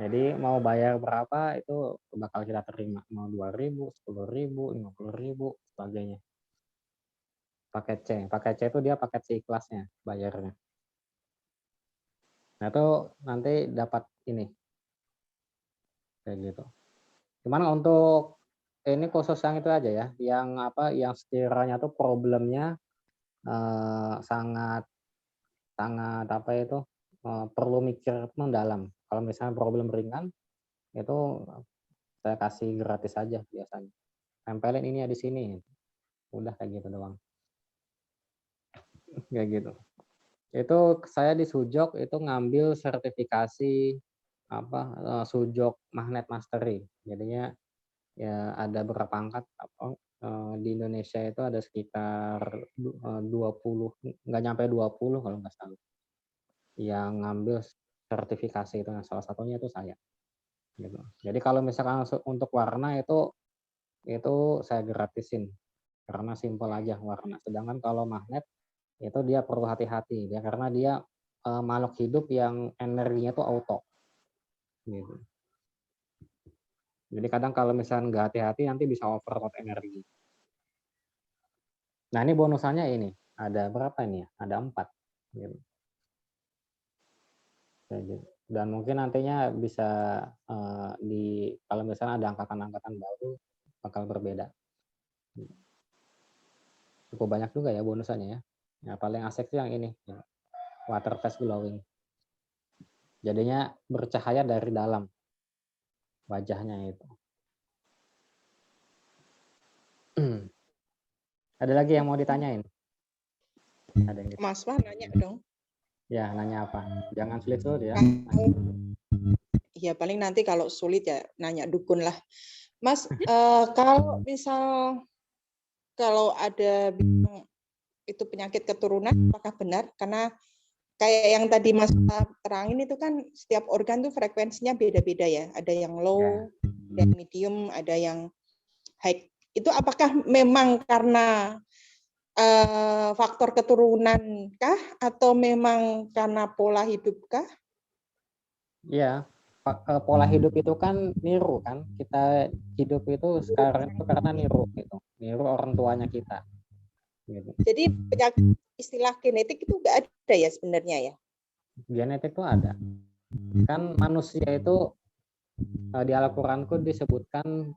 Jadi mau bayar berapa itu bakal kita terima, mau 2.000, 10.000, 50.000, sebagainya. Paket C itu dia paket seikhlasnya bayarnya. Nah itu nanti dapat ini kayak gitu. Cuman untuk ini khusus yang itu aja ya, yang sekiranya tuh problemnya sangat perlu mikir mendalam. Kalau misalnya problem ringan itu saya kasih gratis aja biasanya. Tempelin ini ya di sini, udah kayak gitu doang. Kayak gitu. Itu saya di Sujok itu ngambil sertifikasi Sujok Magnet Mastery. Jadinya ya ada berapa angkat di Indonesia itu ada sekitar 20, nggak nyampe 20 kalau nggak salah, yang ngambil sertifikasi itu. Nah, salah satunya itu saya. Gitu. Jadi kalau misalkan untuk warna itu saya gratisin karena simpel aja warna. Sedangkan kalau magnet itu dia perlu hati-hati ya, karena dia makhluk hidup yang energinya tuh auto. Gitu. Jadi kadang kalau misalnya nggak hati-hati nanti bisa overload energi. Nah ini bonusannya ini ada berapa ini ya? Ada 4. Gitu. Dan mungkin nantinya bisa kalau misalnya ada angkatan-angkatan baru bakal berbeda. Cukup banyak juga ya bonusannya ya. Yang paling asik tuh yang ini, water test glowing. Jadinya bercahaya dari dalam wajahnya itu. Ada lagi yang mau ditanyain? Ada yang Mas Wah nanya dong. Ya, nanya apa? Jangan sulit-sulit ya. Ya paling nanti kalau sulit ya nanya dukun lah. Mas, kalau ada itu penyakit keturunan, apakah benar? Karena kayak yang tadi Mas terangin itu kan setiap organ tuh frekuensinya beda-beda ya. Ada yang low, ada yang medium, ada yang high. Itu apakah memang karena faktor keturunan kah atau memang karena pola hidup kah? Iya, pola hidup itu kan niru kan. Kita hidup itu sekarang itu karena niru gitu. Niru orang tuanya kita. Gitu. Jadi penyakit istilah genetik itu nggak ada ya sebenarnya ya? Genetik itu ada. Kan manusia itu di Al-Quranku disebutkan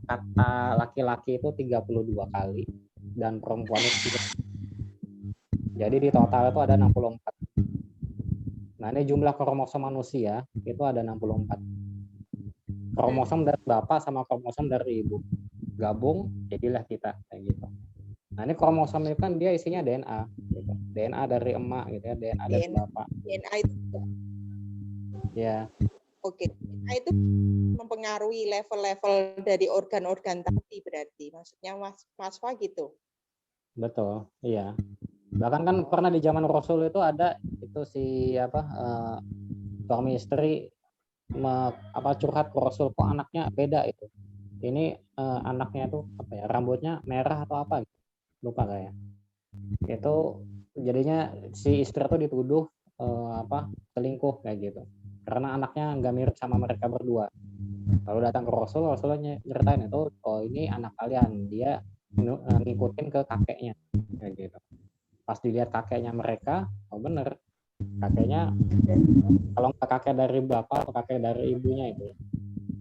kata laki-laki itu 32 kali dan perempuan itu 3. Jadi di total itu ada 64. Nah ini jumlah kromosom manusia itu ada 64. Kromosom dari bapak sama kromosom dari ibu gabung jadilah kita kayak gitu. Nah ini kromosom itu kan dia isinya DNA, gitu. DNA dari emak gitu ya, DNA dari bapak. DNA itu Ya. Oke, DNA itu mempengaruhi level-level dari organ-organ tadi berarti, maksudnya Mas Wah gitu. Betul, iya. Bahkan kan pernah di zaman Rasul itu ada itu suami istri curhat ke Rasul, kok anaknya beda itu. Ini anaknya tuh rambutnya merah atau apa gitu. Lupa kayak. Itu jadinya si istri tuh dituduh selingkuh kayak gitu. Karena anaknya nggak mirip sama mereka berdua. Lalu datang ke Rasul, Rasulnya nyeritain itu, oh ini anak kalian, dia ngikutin ke kakeknya kayak gitu. Pas dilihat kakeknya mereka, oh bener, kakeknya kalau nggak kakek dari bapak atau kakek dari ibunya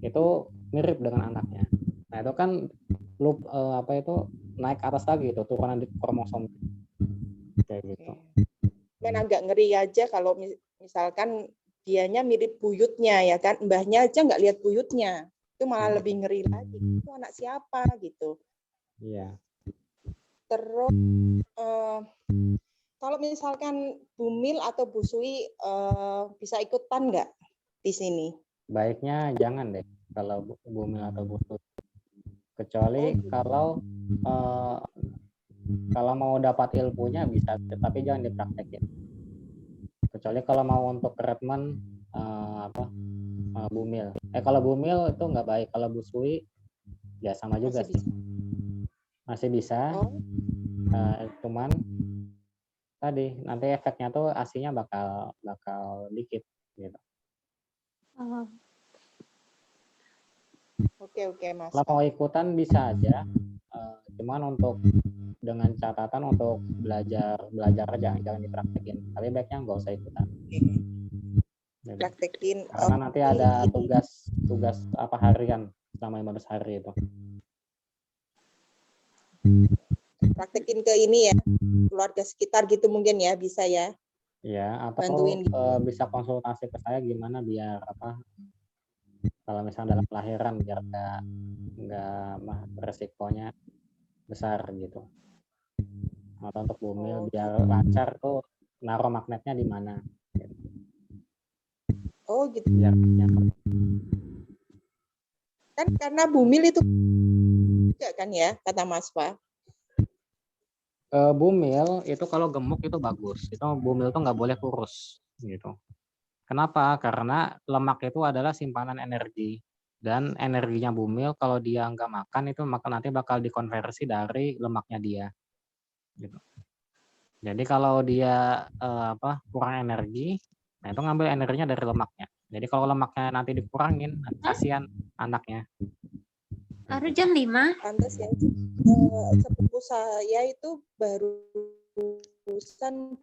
itu mirip dengan anaknya. Nah itu kan naik ke atas lagi itu turunan di kromosom kayak gitu. Dan agak ngeri aja kalau misalkan dianya mirip buyutnya ya kan, mbahnya aja nggak lihat buyutnya, itu malah lebih ngeri lagi. Itu anak siapa gitu. Iya. Terus kalau misalkan Bumil atau Bu Sui bisa ikutan nggak di sini? Baiknya jangan deh kalau Bumil atau Busut. Kecuali kalau mau dapat ilmunya bisa, tetapi jangan dipraktekin. Kecuali kalau mau untuk treatment Bumil. Kalau Bumil itu nggak baik. Kalau Busui ya sama juga sih. Masih bisa. Cuman tadi nanti efeknya tuh aslinya bakal dikit gitu. Oke Mas. Kalau mau ikutan bisa aja. Cuman untuk dengan catatan untuk belajar aja, jangan dipraktekin. Tapi baiknya nggak usah ikutan. Praktekin. Karena nanti ada tugas harian selama 15 hari itu. Praktekin ke ini ya, keluarga sekitar gitu mungkin ya, bisa ya. Ya, atau bantuin gitu. Bisa konsultasi ke saya gimana biar kalau misalnya dalam lahiran biar nggak resikonya besar gitu. Atau untuk Bumil biar lancar tuh naruh magnetnya di mana. Gitu. Oh gitu. Biar nyampe. Kan karena Bumil itu juga kan ya, kata Mas Fa. Bumil itu kalau gemuk itu bagus. Itu Bumil tuh nggak boleh kurus gitu. Kenapa? Karena lemak itu adalah simpanan energi. Dan energinya Bumil kalau dia nggak makan itu nanti bakal dikonversi dari lemaknya dia. Gitu. Jadi kalau dia kurang energi, nah itu ngambil energinya dari lemaknya. Jadi kalau lemaknya nanti dikurangin, kasihan anaknya. Baru jam 5. Pantas ya. Sepupu saya itu barusan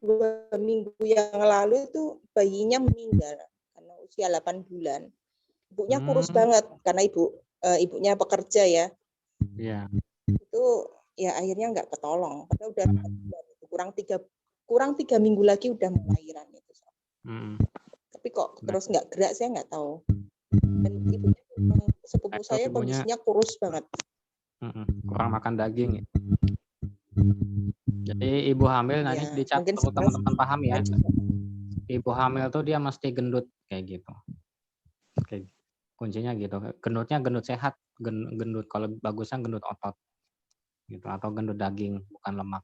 2 minggu yang lalu itu bayinya meninggal karena usia 8 bulan. Ibunya kurus banget karena ibunya pekerja ya. Iya. Itu ya akhirnya nggak ketolong. Padahal udah kurang 3 minggu lagi udah melahiran itu. Tapi kok terus nggak gerak, saya nggak tahu. Dan ibunya sepupu saya kondisinya kurus banget. Kurang makan daging ya. Jadi ibu hamil nanti dicatat teman-teman paham ya. Ibu hamil tuh dia mesti gendut kayak gitu. Oke. Kuncinya gitu. Gendutnya gendut sehat, gendut kalau bagusnya gendut otot. Gitu atau gendut daging, bukan lemak.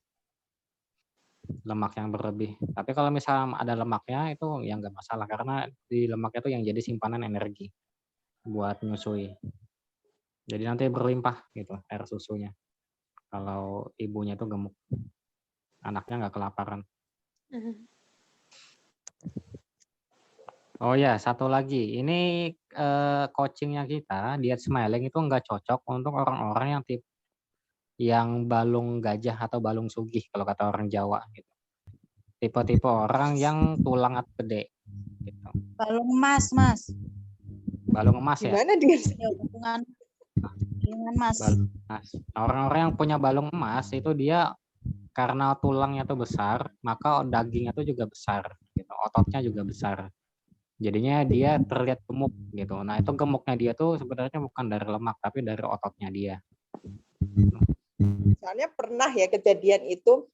Lemak yang berlebih. Tapi kalau misalnya ada lemaknya itu ya nggak masalah karena di lemaknya itu yang jadi simpanan energi buat nyusui. Jadi nanti berlimpah gitu air susunya. Kalau ibunya itu gemuk, anaknya nggak kelaparan. Oh ya, satu lagi. Ini coachingnya kita, diet smiling itu nggak cocok untuk orang-orang yang balung gajah atau balung sugih kalau kata orang Jawa. Gitu. Tipe-tipe orang yang tulang gede. Gitu. Balung emas, Mas. Balung emas ya? Gimana dengan hubungan Mas? Balung emas. Orang-orang yang punya balung emas itu dia karena tulangnya tuh besar, maka dagingnya tuh juga besar, gitu. Ototnya juga besar. Jadinya dia terlihat gemuk gitu. Nah itu gemuknya dia tuh sebenarnya bukan dari lemak tapi dari ototnya dia. Soalnya pernah ya kejadian itu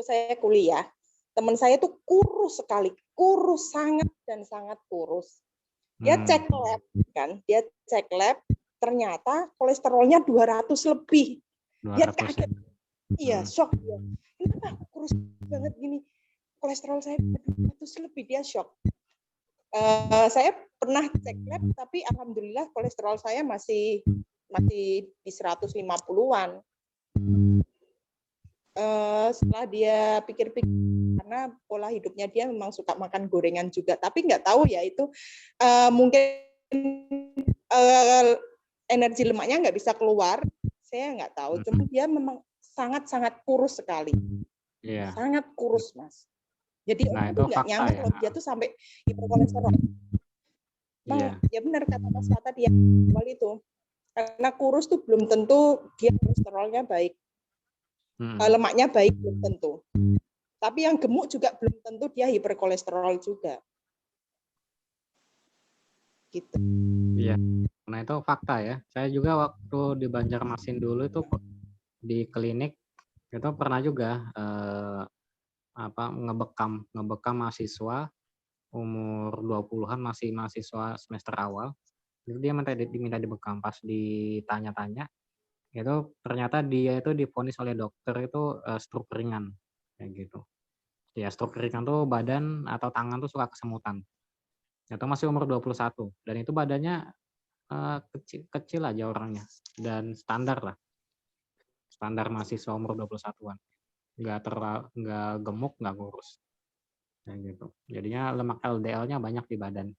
saya kuliah. Teman saya tuh kurus sekali, kurus sangat dan sangat kurus. Dia cek lab kan, ternyata kolesterolnya 200 lebih. 200 Dia kaget. Iya, shock dia. Kenapa aku kurus banget gini? Kolesterol saya 200 lebih, dia shock. Saya pernah cek lab, tapi alhamdulillah kolesterol saya masih di 150-an. Setelah dia pikir-pikir, karena pola hidupnya dia memang suka makan gorengan juga, tapi nggak tahu ya itu mungkin energi lemaknya nggak bisa keluar, saya nggak tahu. Cuma dia memang sangat-sangat kurus sekali, sangat kurus Mas. Jadi orang tuh nggak nyangka kalau dia tuh sampai hiperkolesterol. Ya benar kata Mas Fata dia awal itu, karena kurus tuh belum tentu dia kolesterolnya baik. Lemaknya baik belum tentu. Tapi yang gemuk juga belum tentu dia hiperkolesterol juga. Gitu. Iya. Nah itu fakta ya. Saya juga waktu di Banjarmasin dulu itu di klinik Itu pernah juga ngebekam mahasiswa umur 20-an, masih mahasiswa semester awal. Itu dia diminta dibekam, pas ditanya-tanya itu ternyata dia itu divonis oleh dokter itu stroke ringan kayak gitu. Ya, stroke ringan tuh badan atau tangan tuh suka kesemutan. Itu masih umur 21 dan itu badannya kecil aja orangnya dan standar lah. Standar mahasiswa umur 21-an. Nggak gemuk, nggak kurus. Kayak gitu. Jadinya lemak LDL-nya banyak di badan.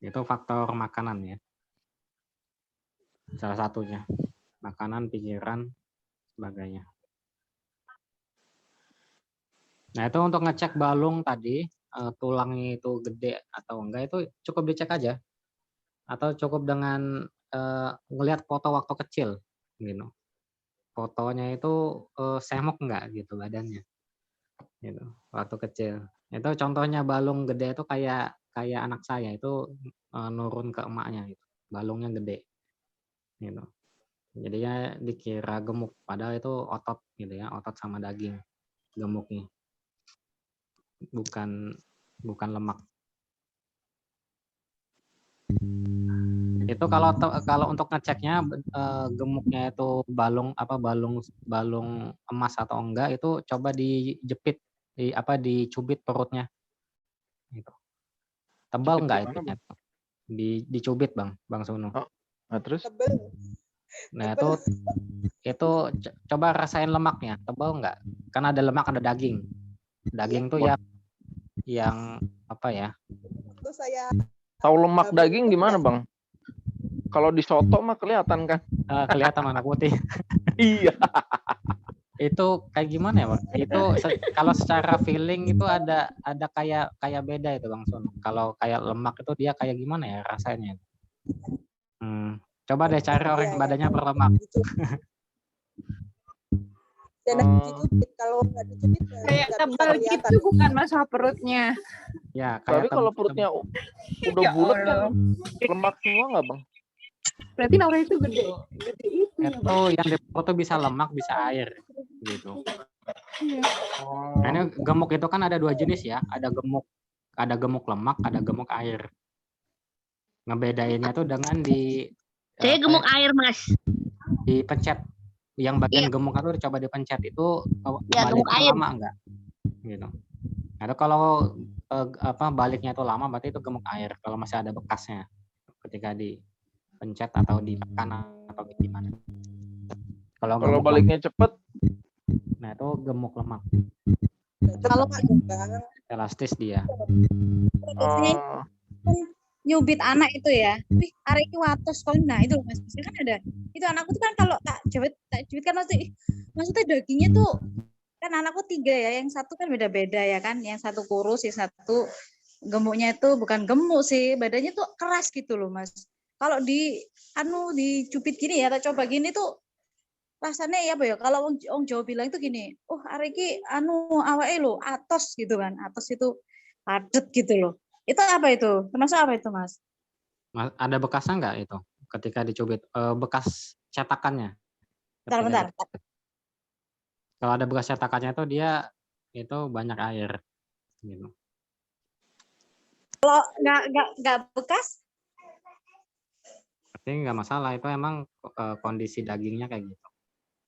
Itu faktor makanan ya. Salah satunya. Makanan, pikiran, sebagainya. Nah, itu untuk ngecek balung tadi, tulangnya itu gede atau enggak, itu cukup dicek aja. Atau cukup dengan ngelihat foto waktu kecil gitu. Fotonya itu semok enggak gitu badannya. Gitu, waktu kecil. Itu contohnya balung gede itu kayak anak saya itu nurun ke emaknya gitu. Balungnya gede. Gitu. Jadinya dikira gemuk padahal itu otot gitu ya, otot sama daging gemuknya. Bukan lemak. Itu kalau untuk ngeceknya gemuknya itu balung emas atau enggak, itu coba dijepit dicubit perutnya. Gitu. Tebal enggak itu? Dicubit Bang Sunu. Oh, nah terus? Nah, itu coba rasain lemaknya, tebal enggak? Kan ada lemak, ada daging. Daging tuh yang apa ya? Itu saya tahu lemak daging gimana, Bang? Kalau di soto mah kelihatan kan? Kelihatan warna putih. Iya. Itu kayak gimana ya, Bang? Itu kalau secara feeling itu ada kayak beda itu, Bang Sun. Kalau kayak lemak itu dia kayak gimana ya rasanya? Coba deh cari orang yang badannya berlemak. Kalau nggak dicubit kayak tebal gitu bukan masalah perutnya. Ya, tapi kalau perutnya udah bulat kan lemak semua nggak, Bang? Berarti Naura itu gede itu. Itu yang di perut tuh bisa lemak, bisa air gitu. Nah, ini gemuk itu kan ada 2 jenis ya, ada gemuk lemak, ada gemuk air. Ngebedainnya tuh dengan Saya gemuk air, Mas. Dipencet. Yang bagian gemuk itu coba dipencet itu baliknya lama enggak? Gitu. Ada kalau baliknya itu lama berarti itu gemuk air. Kalau masih ada bekasnya ketika dipencet atau ditekan atau gimana. Kalau baliknya cepet, nah itu gemuk lemak. Kalau Elastis Elastis dia. Nyubit anak itu ya, arek iki watos kon. Nah itu Mas, kan ada. Itu anakku tuh kan kalau tak jubit kan maksudnya dagingnya tuh kan anakku 3 ya, yang satu kan beda-beda ya kan, yang satu kurus, yang satu gemuknya itu bukan gemuk sih, badannya tuh keras gitu loh Mas. Kalau dicubit gini ya, tak coba gini tuh rasanya ya apa ya, kalau orang Jawa bilang itu gini, oh arek iki awake lho atos gitu kan, atos itu padet gitu loh. Itu apa itu? Termasuk apa itu, Mas? Ada bekasnya enggak itu ketika dicubit? Bekas cetakannya. Bentar. Kalau ada bekas cetakannya itu dia itu banyak air gitu. Kalau nggak bekas? Berarti nggak masalah, itu emang kondisi dagingnya kayak gitu.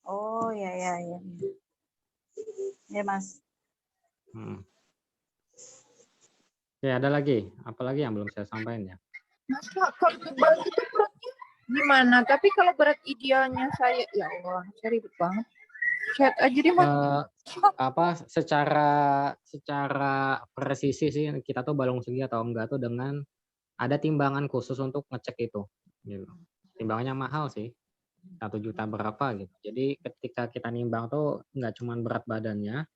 Oh ya. Ya Mas. Ya, ada lagi. Apalagi yang belum saya sampaikan ya? Mas, kalau tebal itu perutnya gimana? Tapi kalau berat idealnya saya, ya Allah, saya ribet banget. Chat aja deh, Mas. Secara presisi sih kita tuh balung segi atau enggak tuh dengan ada timbangan khusus untuk ngecek itu. Gitu. Timbangannya mahal sih. 1 juta berapa gitu. Jadi ketika kita nimbang tuh nggak cuma berat badannya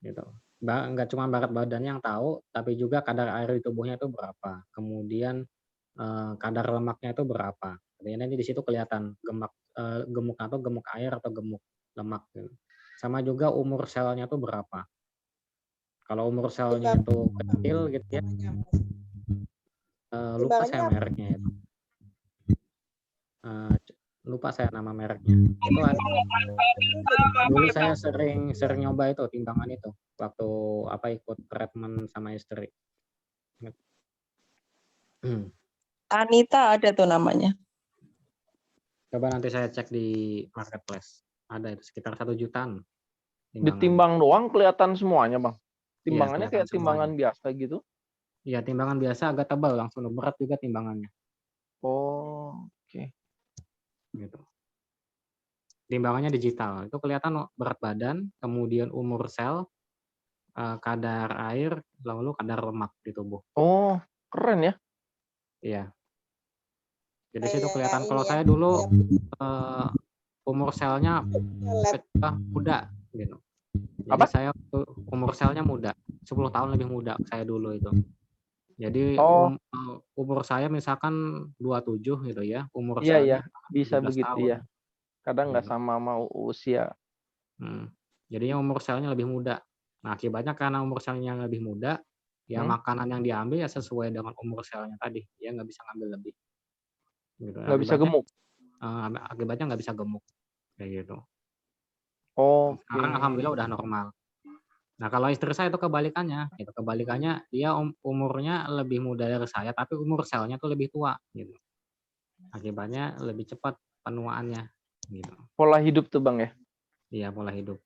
gitu. Nggak cuma berat badannya yang tahu, tapi juga kadar air di tubuhnya itu berapa. Kemudian kadar lemaknya itu berapa. Jadi nanti di situ kelihatan gemuk atau gemuk air atau gemuk lemak. Gitu. Sama juga umur selnya itu berapa. Kalau umur selnya itu kecil gitu ya, lupa saya mereknya itu. Lupa lupa saya nama mereknya. Itu ada, dulu saya sering nyoba itu timbangan itu waktu apa ikut treatment sama istri. Anita ada tuh namanya. Coba nanti saya cek di marketplace. Ada itu sekitar 1 jutaan. Ditimbang doang kelihatan semuanya, Bang. Iya, Timbangannya kelihatan kayak timbangan semuanya. biasa gitu. Iya, timbangan biasa agak tebal, langsung berat juga timbangannya. Oh, oke. Gitu. Timbangannya digital. Itu kelihatan berat badan, kemudian umur sel, kadar air, lalu kadar lemak di tubuh. Oh, keren ya. Iya. Jadi situ Kayak kelihatan. Kalau ini ya, saya dulu kayak umur selnya lab. muda gitu. Jadi Apa? saya umur selnya muda, 10 tahun lebih muda saya dulu itu. Jadi Oh, umur saya misalkan 27 gitu ya, umur iya selnya bisa 17 begitu tahun. ya. Kadang nggak Gitu. sama mau usia. Jadinya umur selnya lebih muda. Nah, akibatnya karena umur selnya lebih muda, ya makanan yang diambil ya sesuai dengan umur selnya tadi. Ya nggak bisa ngambil lebih. Gitu. Nggak bisa gemuk. Akibatnya nggak bisa gemuk. Kayak gitu. Oke. Sekarang alhamdulillah udah normal. Nah, kalau istri saya itu kebalikannya. Gitu. Kebalikannya dia umurnya lebih muda dari saya, tapi umur selnya tuh lebih tua. Gitu. Akibatnya lebih cepat penuaannya. Gitu. Pola hidup tuh, Bang ya? Iya, pola hidup.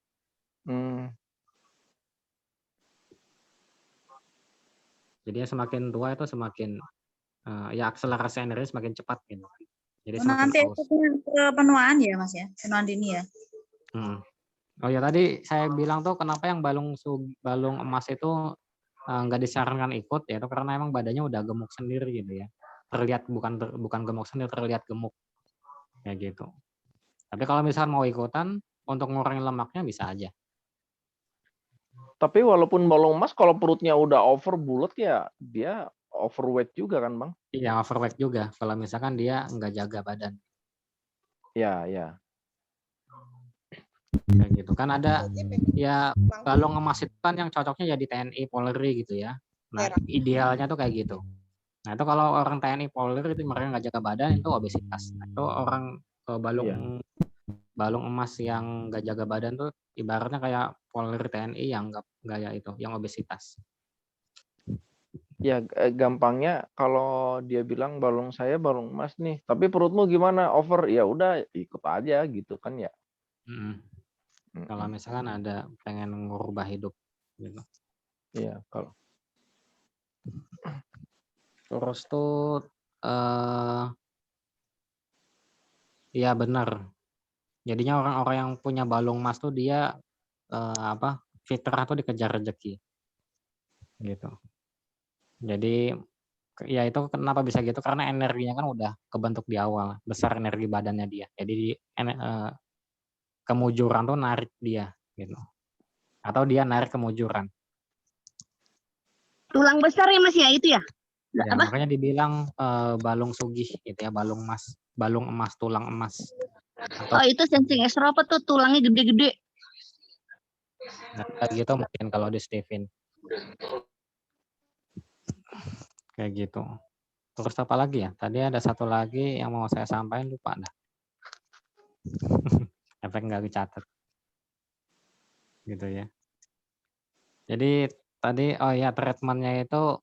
Jadinya semakin tua itu semakin ya akselerasi energi semakin cepat gitu. Jadi semakin Nanti haus. itu ke penuaan ya Mas ya, penuaan dini ya. Oh ya, tadi saya bilang tuh kenapa yang balung emas itu nggak disarankan ikut, ya itu karena emang badannya udah gemuk sendiri gitu ya. Terlihat bukan gemuk sendiri, terlihat gemuk kayak gitu. Tapi kalau misalnya mau ikutan untuk ngurangin lemaknya bisa aja. Tapi walaupun balung emas kalau perutnya udah over bulat ya dia overweight juga kan, Bang? Iya, overweight juga kalau misalkan dia nggak jaga badan. Ya. Kayak gitu kan ada ya balung emas itu kan yang cocoknya jadi TNI Polri gitu ya. Nah, idealnya tuh kayak gitu. Nah, itu kalau orang TNI Polri itu mereka nggak jaga badan itu obesitas. Nah, itu orang balung emas yang nggak jaga badan tuh ibaratnya kayak Polri TNI yang nggak ya itu, yang obesitas. Ya gampangnya kalau dia bilang balung saya balung emas nih, tapi perutmu gimana? Over, ya udah ikut aja gitu kan ya. Kalau misalkan ada pengen ngubah hidup gitu. Iya, kalau terus tuh ya benar. Jadinya orang-orang yang punya balung emas tuh dia fitrah tuh dikejar rezeki. Gitu. Jadi ya itu kenapa bisa gitu karena energinya kan udah kebentuk di awal, besar energi badannya dia. Jadi kemujuran tuh narik dia gitu. Atau dia narik kemujuran. Tulang besar ya Mas ya itu ya? Ya, makanya dibilang balung sugih gitu ya, balung emas, tulang emas. Atau, itu sensing extrovert tuh tulangnya gede-gede. Nah, kayak gitu mungkin kalau di Steven. Kayak gitu. Terus apa lagi ya? Tadi ada satu lagi yang mau saya sampaikan, lupa dah. Efek nggak dicatat. Gitu ya. Jadi tadi treatmentnya itu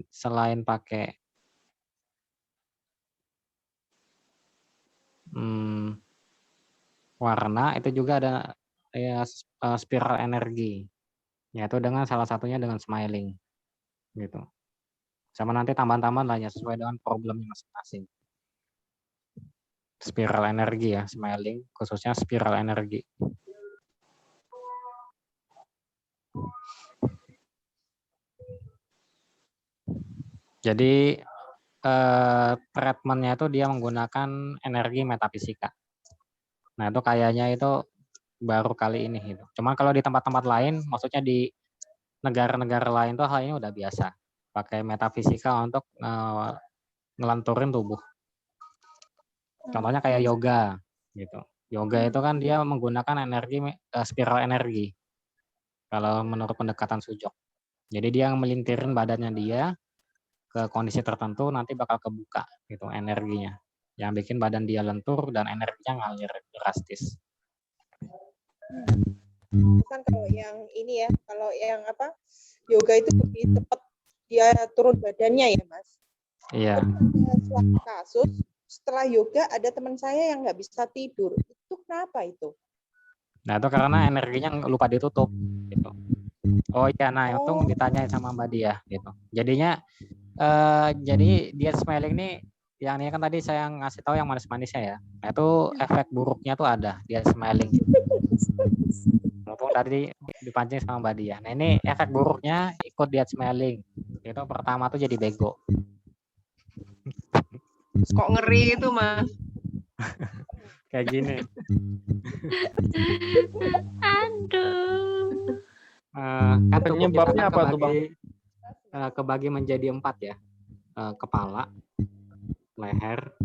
selain pakai warna, itu juga ada ya spiral energi. Yaitu dengan salah satunya dengan smiling. Gitu. Sama nanti tambahan-tambahan lainnya sesuai dengan problemnya masing-masing. Spiral energi ya, smiling, khususnya spiral energi. Jadi treatmentnya itu dia menggunakan energi metafisika. Nah itu kayaknya itu baru kali ini gitu. Cuma kalau di tempat-tempat lain, maksudnya di negara-negara lain tuh hal ini udah biasa. Pakai metafisika untuk ngelenturin tubuh. Contohnya kayak yoga gitu. Yoga itu kan dia menggunakan energi spiral energi. Kalau menurut pendekatan Sujok. Jadi dia melintirin badannya dia ke kondisi tertentu nanti bakal kebuka gitu energinya. yang bikin badan dia lentur dan energinya ngalir drastis. Kan kalau yang ini ya, kalau yang apa yoga itu lebih cepat dia turun badannya ya Mas. Iya. Ada suatu kasus setelah yoga ada teman saya yang nggak bisa tidur. Itu kenapa itu? Nah itu karena energinya lupa ditutup. Gitu. Oh iya, nah itu ditanyain sama Mbak Dia. Gitu. Jadinya, jadi diet smiling nih, yang ini kan tadi saya ngasih tahu yang manis-manisnya ya. Nah itu efek buruknya tuh ada diet smiling. Walaupun tadi dipancing sama Mbak Dia. Nah ini efek buruknya ikut diet smiling. Itu pertama tuh jadi bego. Kok ngeri itu Mas? Kayak gini. Aduh. Kan tubuh kita Penyebabnya kan apa tuh, Bang? kebagi menjadi 4 ya. Kepala, leher,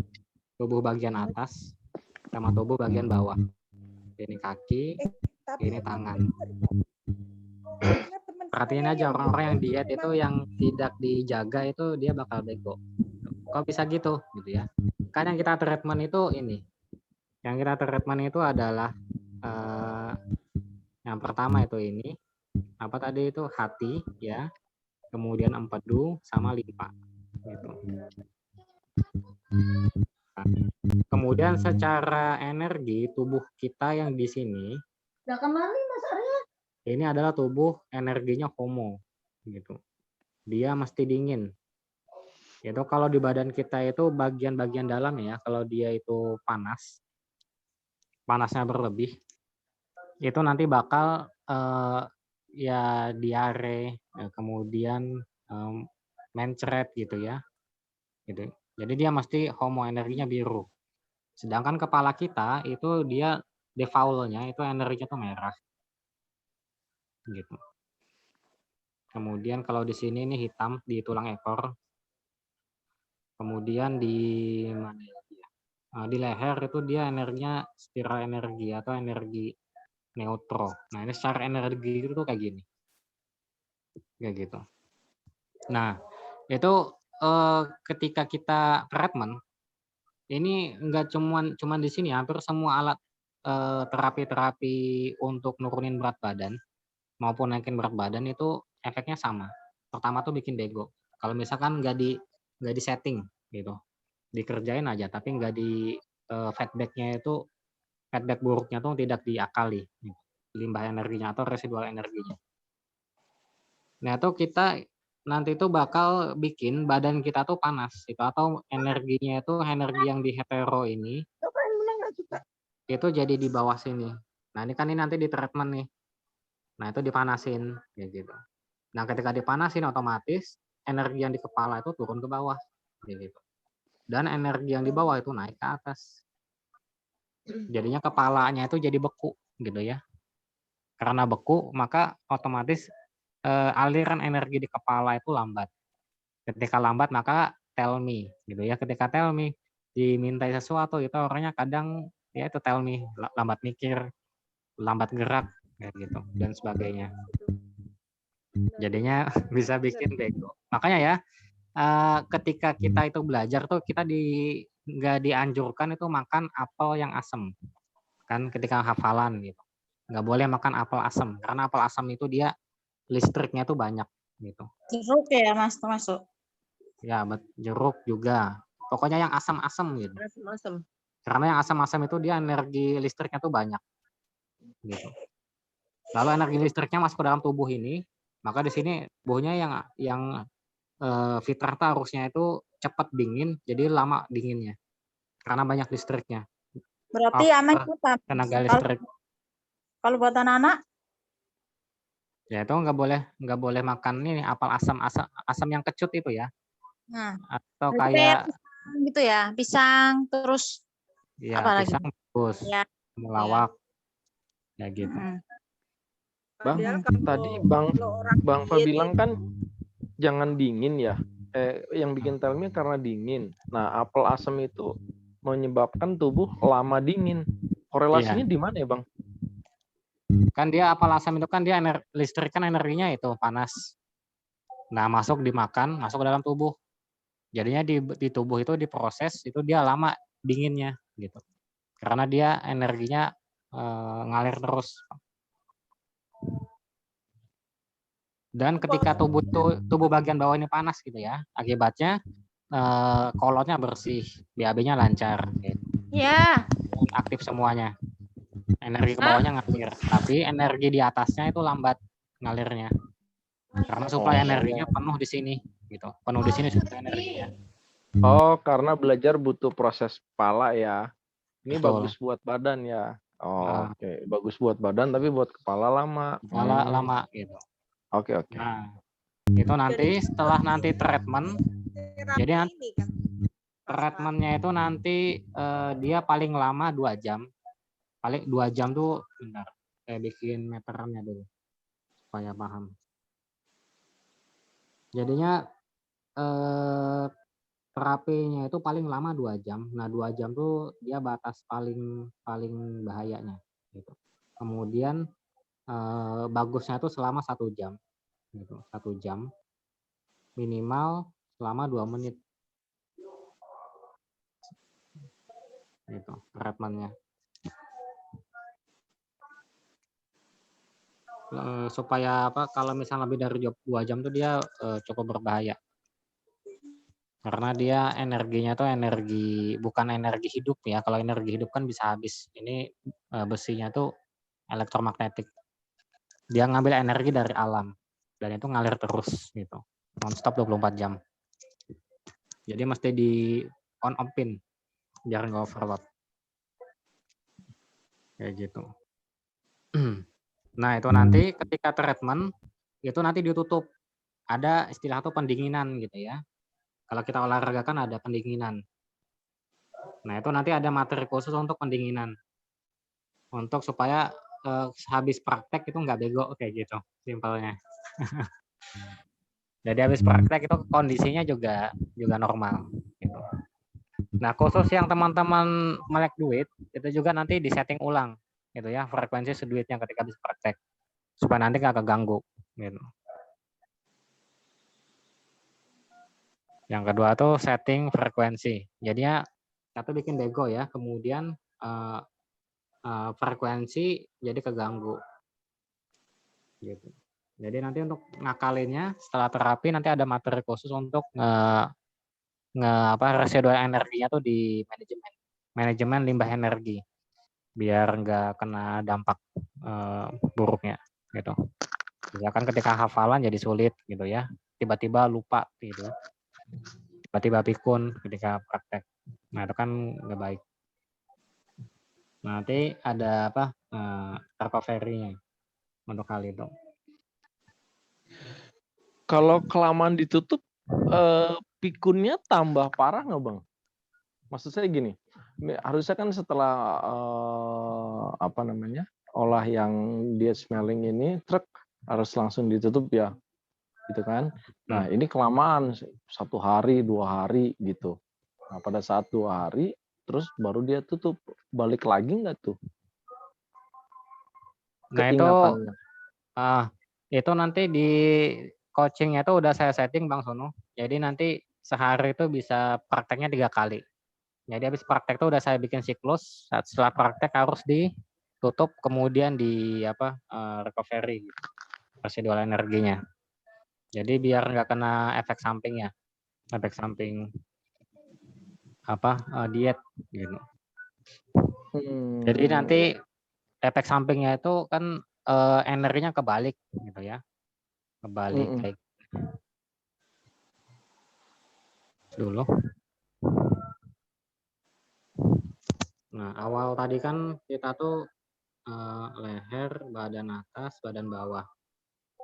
tubuh bagian atas, sama tubuh bagian bawah. Ini kaki, ini tangan. Perhatiin aja orang-orang yang diet itu yang tidak dijaga itu dia bakal bego. Kok bisa gitu ya. Kan yang kita treatment itu ini. Yang kita treatment itu adalah yang pertama itu ini. Apa tadi itu hati ya. Kemudian empedu sama limpa gitu. Nah, kemudian secara energi tubuh kita yang di sini ini adalah tubuh energinya homo gitu. Dia mesti dingin. Itu kalau di badan kita itu bagian-bagian dalam ya, kalau dia itu panasnya berlebih, itu nanti bakal ya diare, kemudian mencret gitu ya. Gitu. Jadi dia mesti homo energinya biru. Sedangkan kepala kita itu dia defaultnya itu energinya tuh merah. Gitu. Kemudian kalau di sini ini hitam di tulang ekor. Kemudian di mana ya? Di leher itu dia energinya spiral energi atau energi neutro. Nah, ini secara energi itu kayak gini. Kayak gitu. Nah, itu ketika kita treatment ini enggak cuman di sini, hampir semua alat terapi-terapi untuk nurunin berat badan maupun naikin berat badan itu efeknya sama. Pertama tuh bikin bego. Kalau misalkan nggak di setting gitu, dikerjain aja tapi nggak di feedbacknya itu feedback buruknya tuh tidak diakali, limbah energinya atau residual energinya. Nah itu kita nanti tuh bakal bikin badan kita tuh panas gitu, atau energinya itu energi yang di hetero ini itu jadi di bawah sini. Nah ini kan ini nanti di treatment nih. Nah itu dipanasin ya gitu. Nah ketika dipanasin otomatis energi yang di kepala itu turun ke bawah gitu. Dan energi yang di bawah itu naik ke atas. Jadinya kepalanya itu jadi beku gitu ya. Karena beku maka otomatis aliran energi di kepala itu lambat. Ketika lambat maka tell me gitu ya. Ketika tell me dimintai sesuatu itu orangnya kadang ya itu tell me, lambat mikir, lambat gerak kayak gitu dan sebagainya. Jadinya bisa bikin bego. Makanya ya ketika kita itu belajar tuh kita nggak dianjurkan itu makan apel yang asam kan ketika hafalan gitu. Nggak boleh makan apel asam karena apel asam itu dia listriknya tuh banyak gitu. Jeruk ya Mas termasuk. Ya, jeruk juga. Pokoknya yang asam-asam gitu. Asam-asam. Karena yang asam-asam itu dia energi listriknya tuh banyak. Gitu. Lalu energi listriknya masuk ke dalam tubuh ini, maka di sini tubuhnya yang fitrah harusnya itu cepat dingin, jadi lama dinginnya. Karena banyak listriknya. Berarti aman kita. Tenaga listrik. Kalau buat anak-anak? Ya itu nggak boleh makan ini apel asam yang kecut itu ya. Nah, atau kayak gitu ya, pisang terus ya, apa pisang lagi? terus Ya. melawak ya gitu. Bang, tadi Bang Fa bilang kan jangan dingin ya. Yang bikin tell me karena dingin. Nah, apel asam itu menyebabkan tubuh lama dingin. Korelasinya di mana ya, Bang? Kan dia apel asam itu kan dia listrik kan energinya itu panas. Nah, masuk dimakan, masuk ke dalam tubuh. Jadinya di tubuh itu diproses, itu dia lama dinginnya gitu. Karena dia energinya ngalir terus. Dan ketika tubuh bagian bawah ini panas gitu ya, akibatnya kolotnya bersih, BAB-nya lancar, gitu. Ya. Aktif semuanya. Energi ke bawahnya ngalir, tapi energi di atasnya itu lambat ngalirnya. Karena suplai energinya penuh di sini, gitu. Penuh di sini suplai energinya. Oh, karena belajar butuh proses kepala ya. Ini Betul. bagus buat badan ya. Oh, oke. Bagus buat badan tapi buat kepala lama. Kepala lama gitu. Oke. Nah, itu nanti setelah nanti treatment, jadi nanti treatmentnya itu nanti dia paling lama 2 jam. Paling 2 jam tuh, bentar, saya bikin meterannya dulu supaya paham. Jadinya terapinya itu paling lama 2 jam. Nah, 2 jam tuh dia batas paling bahayanya gitu. Kemudian bagusnya itu selama 1 jam gitu. 1 jam minimal selama 2 menit gitu treatmentnya. Supaya apa, kalau misalnya lebih dari 2 jam tuh dia cukup berbahaya. Karena dia energinya tuh bukan energi hidup ya. Kalau energi hidup kan bisa habis. Ini besinya tuh elektromagnetik. Dia ngambil energi dari alam dan itu ngalir terus gitu. Non-stop 24 jam. Jadi mesti di on off-in biar nggak overload. Kayak gitu. Nah, itu nanti ketika treatment itu nanti ditutup. Ada istilah tuh pendinginan gitu ya. Kalau kita olahraga kan ada pendinginan. Nah, itu nanti ada materi khusus untuk pendinginan. Untuk supaya habis praktek itu nggak bego kayak gitu, simpelnya. Jadi habis praktek itu kondisinya juga normal gitu. Nah, khusus yang teman-teman melek duit, itu juga nanti disetting ulang gitu ya, frekuensi seduitnya ketika habis praktek. Supaya nanti nggak keganggu gitu. Yang kedua tuh setting frekuensi. Jadinya satu bikin bego ya, kemudian frekuensi jadi keganggu. Gitu. Jadi nanti untuk ngakalinnya setelah terapi nanti ada materi khusus untuk residual energinya tuh di manajemen limbah energi biar nggak kena dampak buruknya gitu. Misalkan ketika hafalan jadi sulit gitu ya, tiba-tiba lupa gitu. Tiba-tiba pikun ketika praktek. Nah, itu kan nggak baik. Nanti ada recovery-nya untuk hal itu. Kalau kelamaan ditutup, pikunnya tambah parah nggak Bang? Maksud saya gini, harusnya kan setelah olah yang dia smelling ini, truk harus langsung ditutup ya, gitu kan? Nah, ini kelamaan 1 hari, 2 hari gitu. Nah, pada saat 2 hari, terus baru dia tutup, balik lagi nggak tuh? Nah, itu nanti di coachingnya itu udah saya setting Bang Sunu. Jadi nanti sehari itu bisa prakteknya 3 kali. Jadi habis praktek itu udah saya bikin siklus. Setelah praktek harus ditutup, kemudian di recovery gitu, residual energinya. Jadi biar nggak kena efek sampingnya, efek samping diet gitu. Jadi nanti efek sampingnya itu kan energinya kebalik gitu ya, kebalik kayak dulu. Nah, awal tadi kan kita tuh leher, badan atas, badan bawah.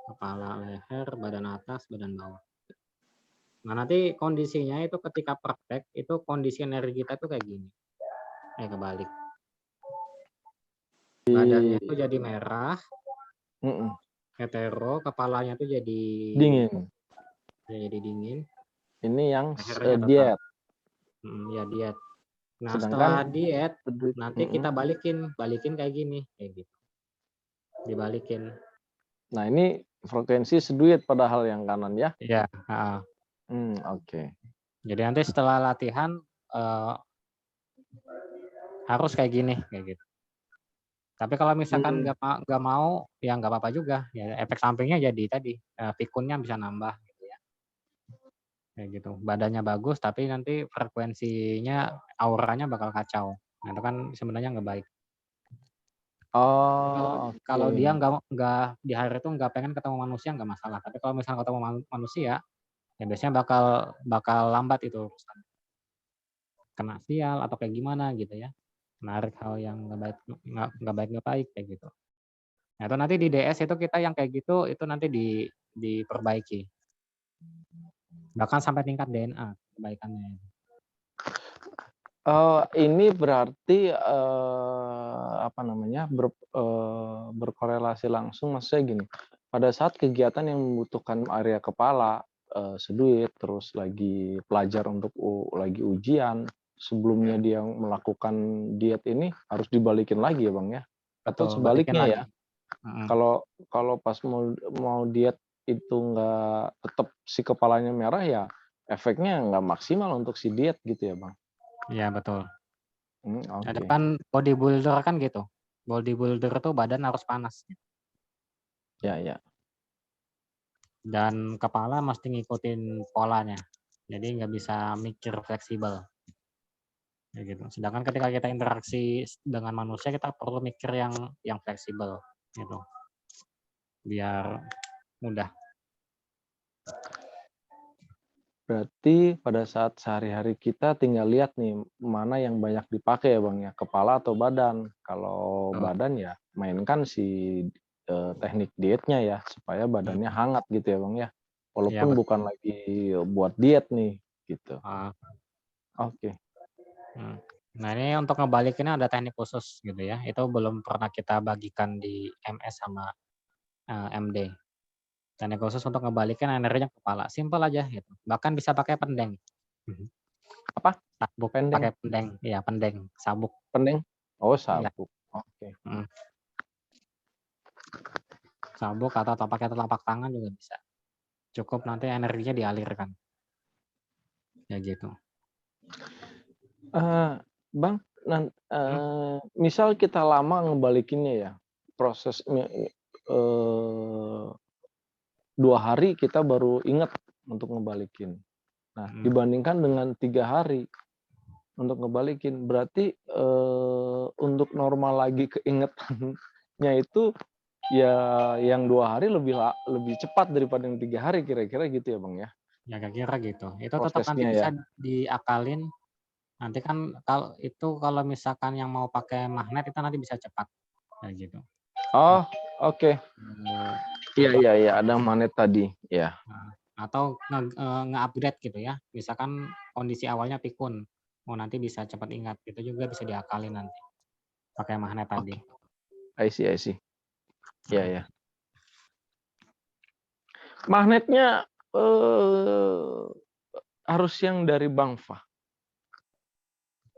Kepala, leher, badan atas, badan bawah. Nah, nanti kondisinya itu ketika praktek, itu kondisi energi kita tuh kayak gini. Kebalik. Badannya itu jadi merah, hetero, kepalanya tuh jadi dingin. Jadi dingin. Ini yang diet. Ya diet. Nah, setelah diet, nanti kita balikin kayak gini, kayak gitu. Dibalikin. Nah, ini frekuensi seduit padahal yang kanan ya? Iya. Oke. Jadi nanti setelah latihan harus kayak gini kayak gitu. Tapi kalau misalkan nggak mau ya nggak apa-apa juga. Ya efek sampingnya jadi tadi pikunnya bisa nambah gitu ya. Kayak gitu. Badannya bagus tapi nanti frekuensinya auranya bakal kacau. Nah, itu kan sebenarnya nggak baik. Kalau dia nggak di hari itu nggak pengen ketemu manusia nggak masalah. Tapi kalau misalnya ketemu manusia, ya biasanya bakal lambat itu urusan. Kena sial atau kayak gimana gitu ya. Menarik hal yang nggak baik kayak gitu. Nah itu nanti di DS itu kita yang kayak gitu itu nanti diperbaiki. Bahkan sampai tingkat DNA perbaikannya. Ini berarti apa namanya berkorelasi langsung, maksudnya gini, pada saat kegiatan yang membutuhkan area kepala, seduit, terus lagi pelajar untuk lagi ujian, sebelumnya dia melakukan diet ini harus dibalikin lagi ya Bang ya? Atau Betul, balikin sebaliknya lagi. ya? Kalau pas mau diet itu nggak tetap si kepalanya merah ya efeknya nggak maksimal untuk si diet gitu ya Bang? Iya betul. Ada Oke. kan bodybuilder kan gitu. Bodybuilder tuh badan harus panas. Ya. Dan kepala mesti ngikutin polanya. Jadi nggak bisa mikir fleksibel. Ya gitu. Sedangkan ketika kita interaksi dengan manusia kita perlu mikir yang fleksibel gitu. Biar mudah. Berarti pada saat sehari-hari kita tinggal lihat nih mana yang banyak dipakai ya Bang ya, kepala atau badan. Kalau badan ya mainkan si teknik dietnya ya supaya badannya hangat gitu ya Bang ya. Walaupun bukan lagi buat diet nih gitu. Oke. Nah ini untuk ngebalikinnya ada teknik khusus gitu ya. Itu belum pernah kita bagikan di MS sama MD. Teknik khusus untuk ngebalikin energinya ke kepala. Simpel aja gitu. Bahkan bisa pakai pendeng. Apa? Sabuk Pendeng. pakai pendeng. Iya, pendeng, sabuk. Pendeng? Oh, Iya. sabuk. Oke. Sabuk atau pakai telapak tangan juga bisa. Cukup nanti energinya dialirkan. Ya gitu. Bang, misal kita lama ngebalikinnya ya, proses 2 hari kita baru ingat untuk ngebalikin. Nah, dibandingkan dengan 3 hari untuk ngebalikin, berarti untuk normal lagi keingetannya itu ya yang 2 hari lebih cepat daripada yang 3 hari kira-kira gitu ya Bang ya? Ya kira-kira gitu. Itu tetap nanti Prosesnya bisa ya. diakalin. Nanti kan kalau misalkan yang mau pakai magnet itu nanti bisa cepat. Kayak gitu. Oh, oke. Iya, ada magnet tadi, ya. Atau nge-upgrade gitu ya. Misalkan kondisi awalnya pikun, nanti bisa cepat ingat. Itu juga bisa diakalin nanti. Pakai magnet tadi. I see. Iya. Magnetnya harus yang dari Bang Fah.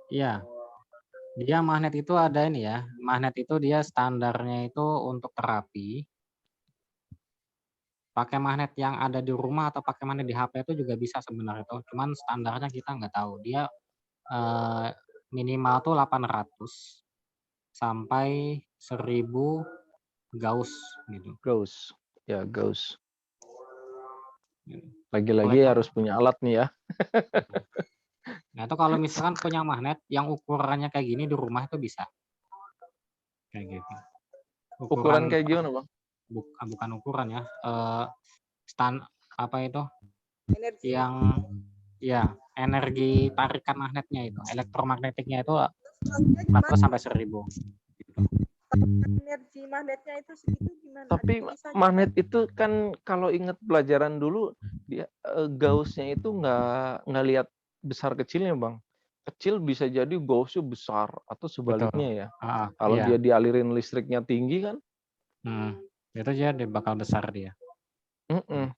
Iya. Dia magnet itu ada ini ya. Magnet itu dia standarnya itu untuk terapi. Pakai magnet yang ada di rumah atau pakai magnet di HP itu juga bisa sebenarnya itu. Cuman standarnya kita nggak tahu. Dia minimal tuh 800 sampai 1000 Gauss gitu. Gauss. Ya, Gauss. Lagi-lagi harus punya alat nih ya. Nah, itu kalau misalkan punya magnet yang ukurannya kayak gini di rumah itu bisa. Kayak gitu. Ukuran kayak gimana, Bang? Bukan ukuran ya. Apa itu? Energi. Yang ya, energi tarikan magnetnya itu, elektromagnetiknya itu 400 sampai 1000. Gitu. Energi magnetnya itu segitu gimana? Tapi magnet itu kan kalau ingat pelajaran dulu dia Gauss-nya itu nggak lihat besar kecilnya Bang. Kecil bisa jadi Gauss-nya besar atau sebaliknya ya. Kalau dia dialirin listriknya tinggi kan? Itu jadi bakal besar dia.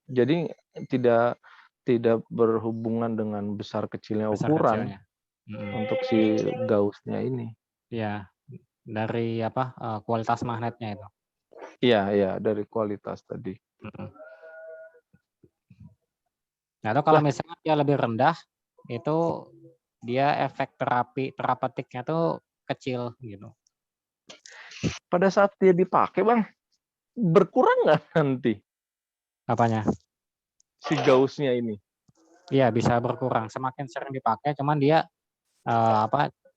Jadi tidak berhubungan dengan besar kecilnya ukuran untuk si Gauss-nya ini. Iya. Dari kualitas magnetnya itu. Iya, dari kualitas tadi. Nah, itu kalau misalnya dia lebih rendah, itu dia efek terapeutiknya tuh kecil gitu. Pada saat dia dipakai, Bang, berkurang nggak nanti Apanya? si Gauss-nya ini? Iya, bisa berkurang semakin sering dipakai, cuman dia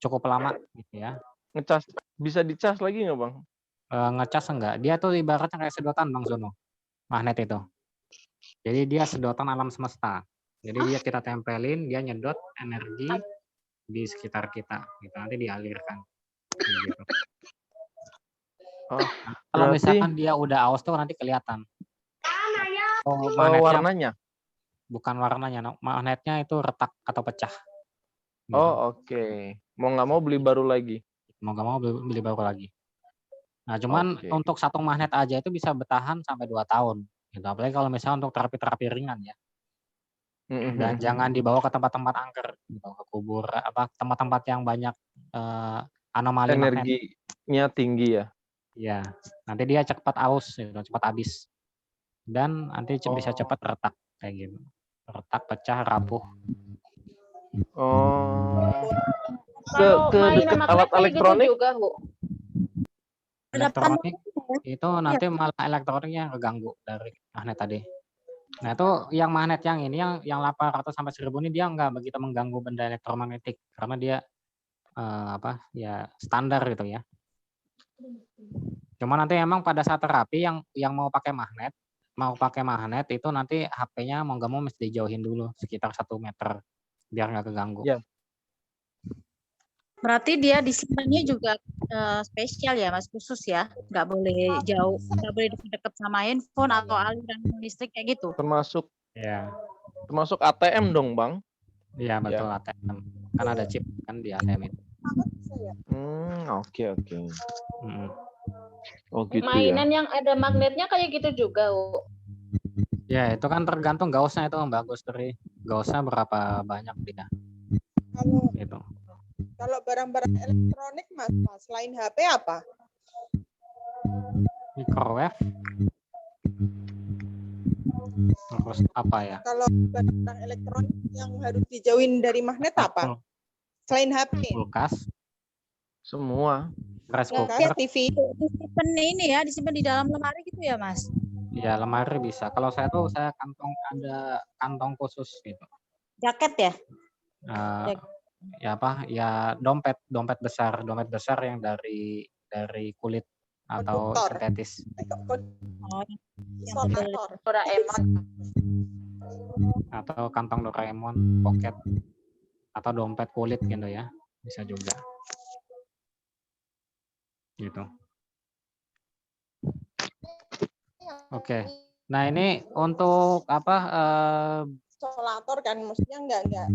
cukup lama gitu ya. Ngecas bisa dicas lagi nggak, Bang? Ngecas enggak, dia tuh ibaratnya kayak sedotan Bang Zono, magnet itu. Jadi dia sedotan alam semesta. Jadi dia kita tempelin, dia nyedot energi di sekitar kita, gitu. Nanti dialirkan. Gitu. Oh, Kalau berarti misalkan dia udah aus tuh nanti kelihatan. warnanya? Bukan warnanya, magnetnya itu retak atau pecah. Gitu. Oh, oke. Mau nggak mau beli baru lagi. Mau nggak mau beli baru lagi. Nah, cuman untuk satu magnet aja itu bisa bertahan sampai 2 tahun. Gitu. Apalagi kalau misalnya untuk terapi-terapi ringan ya. Dan jangan dibawa ke tempat-tempat angker, gitu, ke kubur, tempat-tempat yang banyak anomali magnet. Energinya tinggi ya. Iya, nanti dia cepat aus, gitu, cepat habis. Dan nanti bisa cepat retak kayak gitu. Retak, pecah, rapuh. Oh. Kalau Ke mainan dekat magnet alat kayak elektronik gitu juga, Bu. Elektronik itu nanti malah elektroniknya keganggu dari magnet tadi. Nah, itu yang magnet yang ini yang 800 sampai 1000 ini dia nggak begitu mengganggu benda elektromagnetik karena dia ya standar gitu ya. Cuma nanti emang pada saat terapi yang mau pakai magnet itu nanti HP-nya mau nggak mau mesti dijauhin dulu sekitar 1 meter biar nggak keganggu. Ya. Berarti dia disimpannya juga spesial ya, Mas, khusus ya, nggak boleh jauh, nggak boleh dekat sama handphone atau aliran listrik kayak gitu. Termasuk Ya. Termasuk ATM dong, Bang? Iya betul, ATM. Kan ada chip kan di ATM itu. Oke. Oh gitu Mainan ya. yang ada magnetnya kayak gitu juga, Bu. Ya itu kan tergantung Gauss-nya itu Mbak Gustri. Gauss-nya berapa banyak dia. Gitu. Kalau barang-barang elektronik Mas, selain HP apa? Microwave. Terus apa ya? Kalau barang elektronik yang harus dijauhin dari magnet apa? Selain HP. Kulkas. Semua. Rice Kulkas, cooker. TV. Disimpan ini ya, disimpan di dalam lemari gitu ya, Mas? Iya, lemari bisa. Kalau saya ada kantong khusus gitu. Jaket ya? Ya dompet besar yang dari kulit atau sintetis. Doraemon. Atau kantong Doraemon, pocket atau dompet kulit gitu ya, bisa juga. Gitu. Oke. Nah, ini untuk Isolator kan, maksudnya enggak yang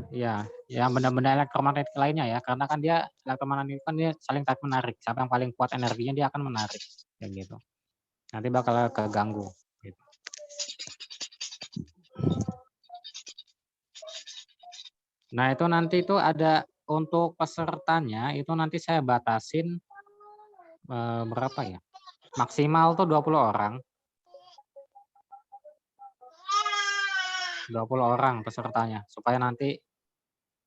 ya, yang benda-benda elektromagnetik lainnya ya, karena kan dia elektromagnetik kan dia saling tarik menarik. Siapa yang paling kuat energinya dia akan menarik, kayak gitu. Nanti bakal keganggu. Gitu. Nah itu nanti itu ada untuk pesertanya itu nanti saya batasin berapa ya? Maksimal tuh 20 orang. 20 orang pesertanya supaya nanti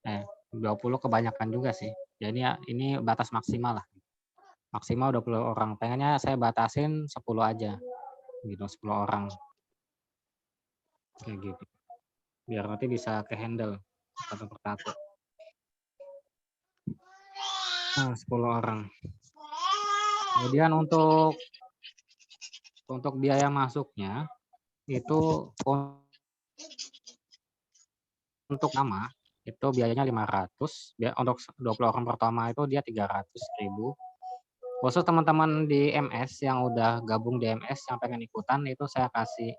20 kebanyakan juga sih. Jadi ya ini batas maksimal lah. Maksimal 20 orang. Pengennya saya batasin 10 aja. Gitu, 10 orang. Kayak gitu. Biar nanti bisa ke-handle satu persatu. Nah, 10 orang. Kemudian untuk biaya masuknya itu untuk nama itu biayanya 500, untuk 20 orang pertama itu dia 300.000. Khusus teman-teman di MS yang udah gabung di MS yang pengen ikutan itu saya kasih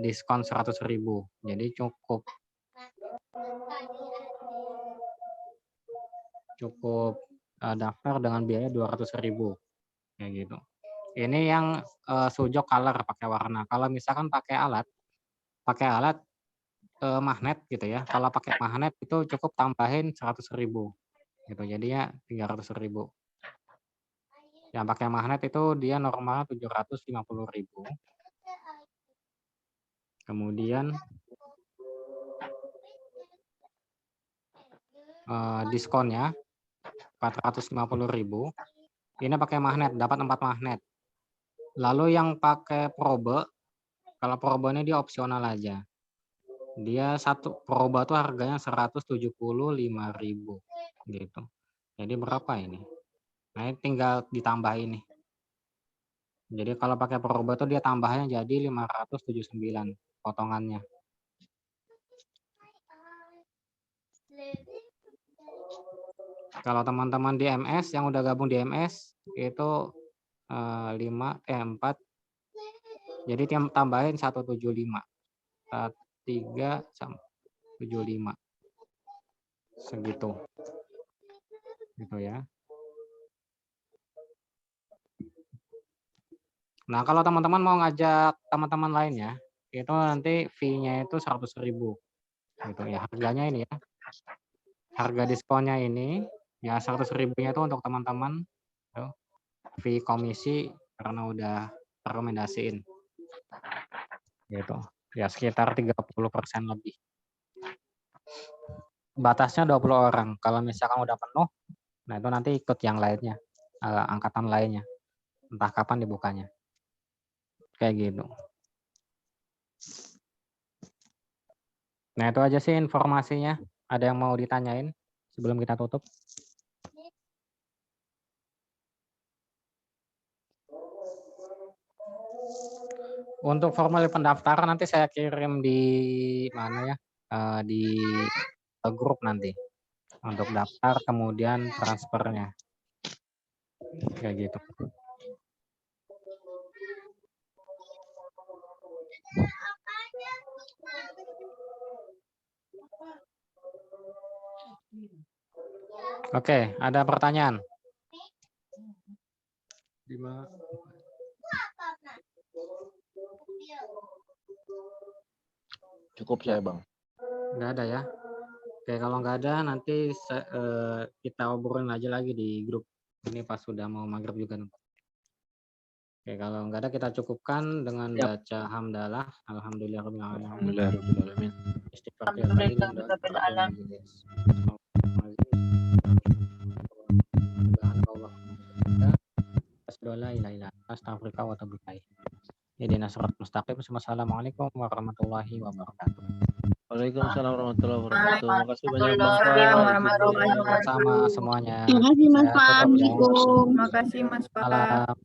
diskon 100.000. Jadi cukup daftar dengan biaya 200.000 kayak gitu. Ini yang sujok color pakai warna. Kalau misalkan pakai alat magnet gitu ya. Kalau pakai magnet itu cukup tambahin 100.000 gitu. Jadinya 300.000. Yang pakai magnet itu dia normal 750.000. Kemudian diskonnya 450.000. Ini pakai magnet, dapat 4 magnet. Lalu yang pakai probe, kalau probe ini dia opsional aja. Dia satu probe tuh harganya 175.000 gitu. Jadi berapa ini? Nah, ini tinggal ditambah ini. Jadi kalau pakai probe tuh dia tambahnya jadi 579 potongannya. Kalau teman-teman di MS yang udah gabung di MS itu 4, jadi tambahin 175. 3 sama 75. Segitu. Gitu ya. Nah, kalau teman-teman mau ngajak teman-teman lainnya, itu nanti fee-nya itu 100.000. Gitu ya. Harganya ini ya. Harga diskonnya ini ya 100.000-nya itu untuk teman-teman. Fee komisi karena udah rekomendasiin. Gitu. Ya sekitar 30% lebih. Batasnya 20 orang. Kalau misalkan udah penuh, nah itu nanti ikut yang lainnya, angkatan lainnya. Entah kapan dibukanya. Kayak gitu. Nah itu aja sih informasinya. Ada yang mau ditanyain sebelum kita tutup? Untuk formulir pendaftaran nanti saya kirim di mana ya? Di grup nanti untuk daftar kemudian transfernya. Kayak gitu. Oke, ada pertanyaan? Cukup saya, Bang. Nggak ada ya? Oke, kalau nggak ada nanti kita obrolin aja lagi di grup. Ini pas sudah mau maghrib juga. Oke, kalau nggak ada kita cukupkan dengan baca hamdalah. Alhamdulillahirrahmanirrahim. Assalamualaikum warahmatullahi wabarakatuh. Waalaikumsalam warahmatullahi wabarakatuh. Makasih banyak Bang Warahmatullahi wabarakatuh. Sama semuanya. Terima kasih Mas Saya Pak. tutup ya. Assalamualaikum. Terima kasih Mas Pak. Salam.